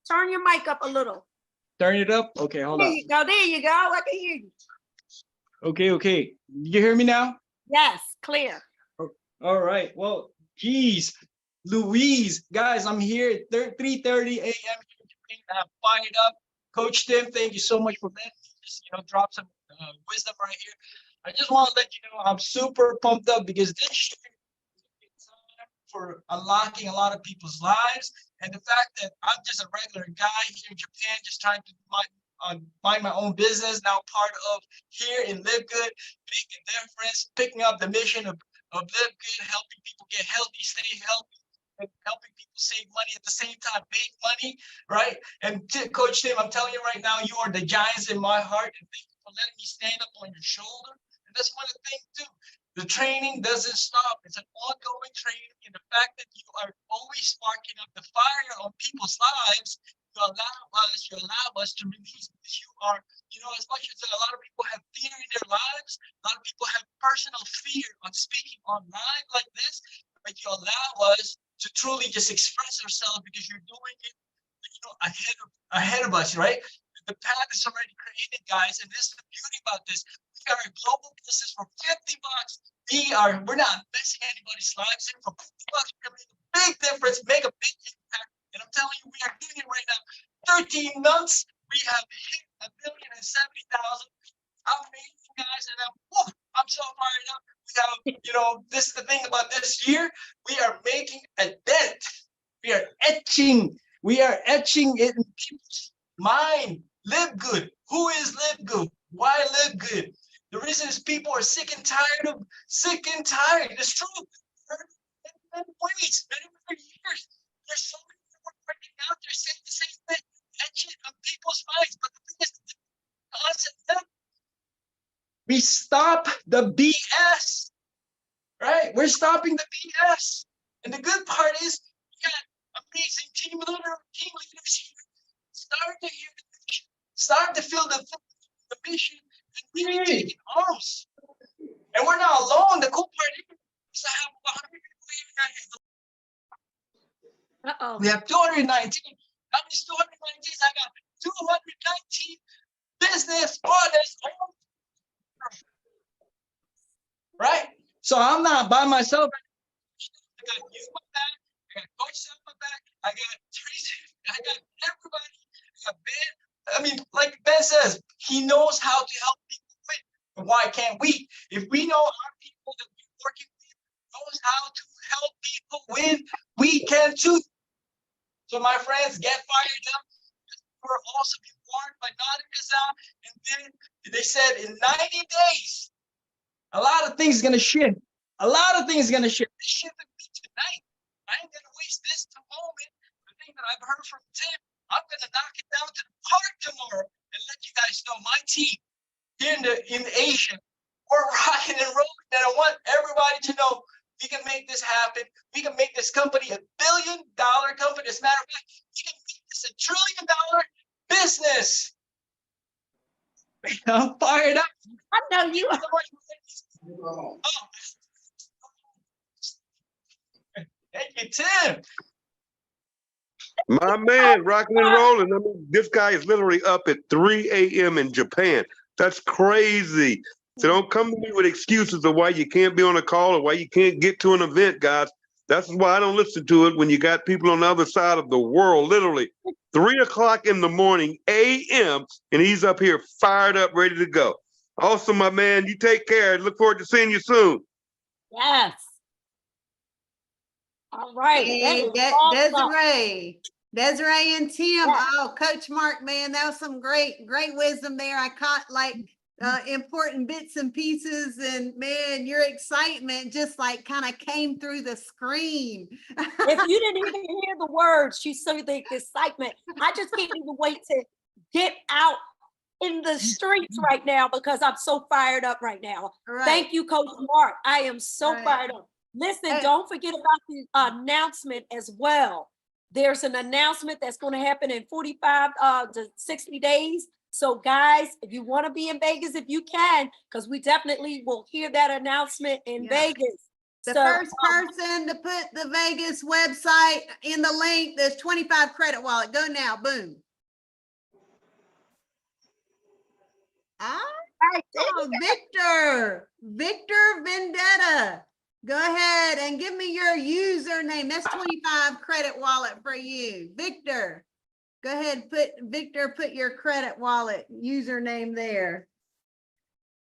Turn your mic up a little. Turn it up. Okay, hold There on. you go. There you go. I can hear you. Okay. You hear me now? Yes, clear. All right. Well, geez, Louise, guys, I'm here at 3:30 a.m. and I'm fired up. Coach Tim, thank you so much for letting me just drop some wisdom right here. I just want to let you know I'm super pumped up because this year is time for unlocking a lot of people's lives, and the fact that I'm just a regular guy here in Japan, just trying to mind my own business, now part of here in LiveGOOD, making a difference, picking up the mission of LiveGOOD, helping people get healthy, stay healthy, and helping people save money at the same time, make money, right? And Coach Tim, I'm telling you right now, you are the giants in my heart, and thank you for letting me stand up on your shoulder. And that's one of the things too. The training doesn't stop. It's an ongoing training, and the fact that you are always sparking up the fire on people's lives, you allow us to release, because you are, as much as a lot of people have fear in their lives, a lot of people have personal fear on speaking online like this, but you allow us to truly just express ourselves because you're doing it, ahead of us, right? The path is already created, guys, and this is the beauty about this. We are a global business for $50. We're not messing anybody's lives in. For $50, we can make a big difference, make a big impact. And I'm telling you, we are doing it right now. 13 months, we have hit 1,070,000. Amazing, guys, and I'm so fired up. We have, this is the thing about this year. We are making a dent. We are etching it in people's mind. LiveGOOD. Who is LiveGOOD? Why LiveGOOD? The reason is people are sick and tired. It's true. Many ways, many years. There's so many people working out there saying the same thing. Etch it on people's minds. But the thing is, us and them, we stop the BS. Right? We're stopping the BS. And the good part is we got amazing team leaders here. Start to hear the mission, start to feel the mission, and really taking arms. And we're not alone. The cool part is I have 100 people here. Uh-oh. We have 219. That means 219. I got 219 business partners. Right? So I'm not by myself. I got you on my back. I got Coach Sam on my back. I got Tracy. I got everybody. I got Ben. I mean, like Ben says, he knows how to help people win. And why can't we? If we know our people that we're working with knows how to help people win, we can too. So my friends, get fired up. We're also being warned by Nadine, and then they said in 90 days, a lot of things are gonna shift. This shifted me tonight. I ain't gonna waste this moment. The thing that I've heard from Tim, I'm gonna knock it down to the park tomorrow. and let you guys know my team here in Asia, we're rocking and rolling. And I want everybody to know we can make this happen. We can make this company $1 billion company. As a matter of fact, we can make this $1 trillion business. I'm fired up. I know you are. Oh. Thank you, Tim. My man, rocking and rolling. I mean, this guy is literally up at 3 a.m. in Japan. That's crazy. So don't come to me with excuses of why you can't be on a call or why you can't get to an event, guys. That's why I don't listen to it when you got people on the other side of the world, literally 3 o'clock in the morning, a.m., and he's up here fired up, ready to go. Awesome, my man. You take care. Look forward to seeing you soon. Yes. All right. Hey, Desiree and Tim. Yeah. Oh, Coach Mark, man, that was some great wisdom there. I caught like important bits and pieces, and man, your excitement just like kind of came through the screen. If you didn't even hear the words, she saw the excitement. I just can't even wait to get out in the streets right now because I'm so fired up right now. Right. Thank you, Coach Mark. I am so fired up. Listen, Hey. don't forget about the announcement as well. There's an announcement that's going to happen in 45 to 60 days. So guys, if you want to be in Vegas, if you can, because we definitely will hear that announcement in Vegas. The So, first person to put the Vegas website in the link, there's 25 credit wallet. Go now, boom. Victor Vendetta. Go ahead and give me your username. That's 25 credit wallet for you. Victor, go ahead, put your credit wallet username there.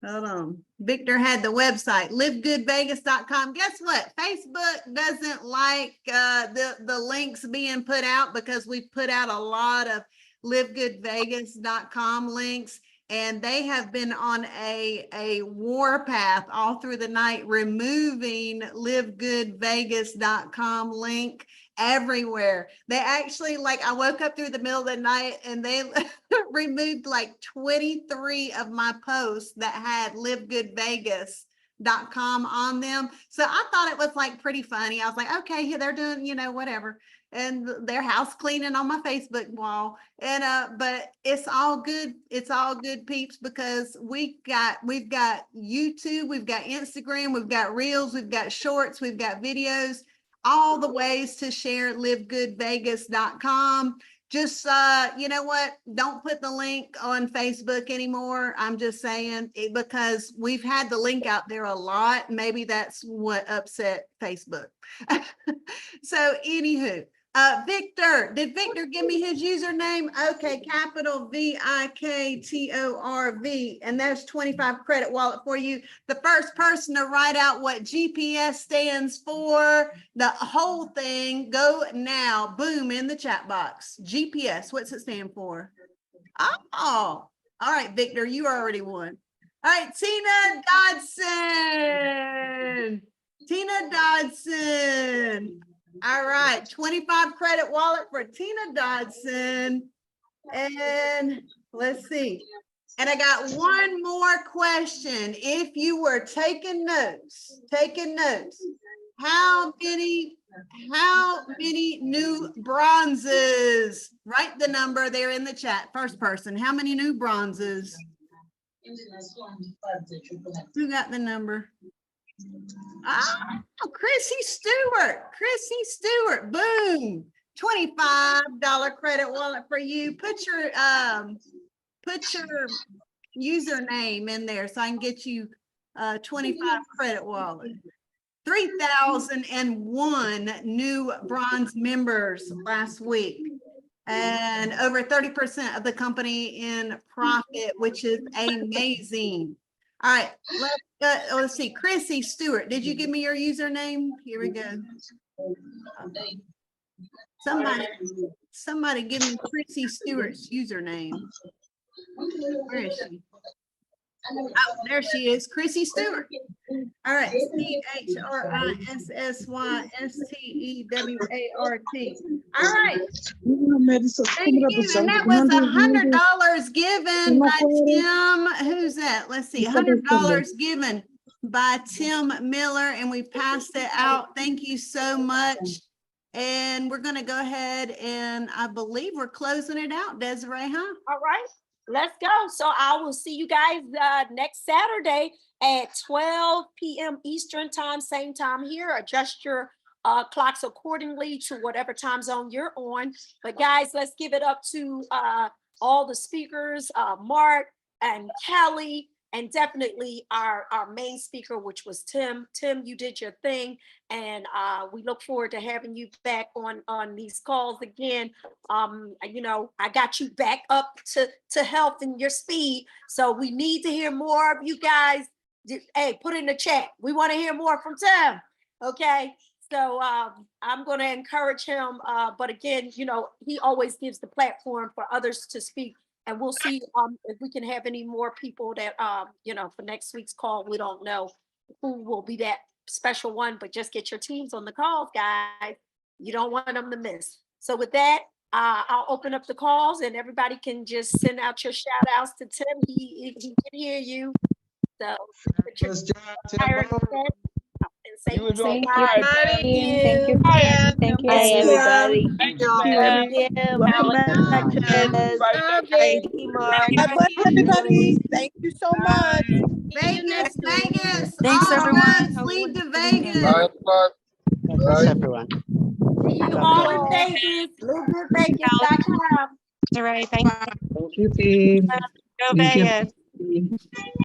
Hold on. Victor had the website, livegoodvegas.com. Guess what? Facebook doesn't like the links being put out because we've put out a lot of livegoodvegas.com links. And they have been on a war path all through the night, removing livegoodvegas.com link everywhere. They actually, like, I woke up through the middle of the night and they removed like 23 of my posts that had livegoodvegas.com on them. So I thought it was like pretty funny. I was like, okay, yeah, they're doing, whatever. And their house cleaning on my Facebook wall. And but it's all good. It's all good, peeps, because we've got YouTube, we've got Instagram, we've got Reels, we've got Shorts, we've got videos, all the ways to share livegoodvegas.com. Just you know what? Don't put the link on Facebook anymore. I'm just saying it, because we've had the link out there a lot. Maybe that's what upset Facebook. So anywho, Victor, did Victor give me his username? Okay, capital VIKTORV, and there's 25 credit wallet for you. The first person to write out what GPS stands for, the whole thing, go now, boom, in the chat box. GPS, what's it stand for? Oh, all right, Victor, you already won. All right, Tina Dodson. All right, 25 credit wallet for Tina Dodson. And let's see. And I got one more question. If you were taking notes, how many new bronzes? Write the number there in the chat. First person, how many new bronzes? Who got the number? Oh, Chrissy Stewart, boom, $25 credit wallet for you. Put your username in there so I can get you 25 credit wallet. 3,001 new bronze members last week, and over 30% of the company in profit, which is amazing. All right, let's see. Chrissy Stewart, did you give me your username? Here we go. Somebody give me Chrissy Stewart's username. Where is she? Oh, there she is, Chrissy Stewart. All right, CHRISSYSTEWART. All right, thank you. And that was $100 given by Tim. Who's that? Let's see, $100 given by Tim Miller, and we passed it out. Thank you so much. And we're gonna go ahead and I believe we're closing it out, Desiree, huh? All right, let's go. So I will see you guys next Saturday at 12 p.m. Eastern time, same time here. Adjust your clocks accordingly to whatever time zone you're on. But guys, let's give it up to all the speakers, Mark and Kelly, and definitely our main speaker, which was Tim. Tim, you did your thing, and we look forward to having you back on these calls again. You know, I got you back up to health and your speed, so we need to hear more of you guys. Hey, put in the chat. We want to hear more from Tim. Okay, so I'm going to encourage him. But again, you know, he always gives the platform for others to speak. And we'll see if we can have any more people that, you know, for next week's call. We don't know who will be that special one, but just get your teams on the calls, guys. You don't want them to miss. So with that, I'll open up the calls and everybody can just send out your shout outs to Tim. He can hear you. So put your fire and say, Thank you, bye. Tim. Thank you, Tim. Thank you, Bye, everybody. Thank you, Thank man. you. Bye. God bless everybody. Thank you so much. Vegas, Vegas. Thanks, All everyone. roads Have a lead to wonderful weekend. Vegas. God bless everyone. See you all in Vegas. LiveGoodVegas.com. All right. Thank Thank you, team. you. Go Vegas.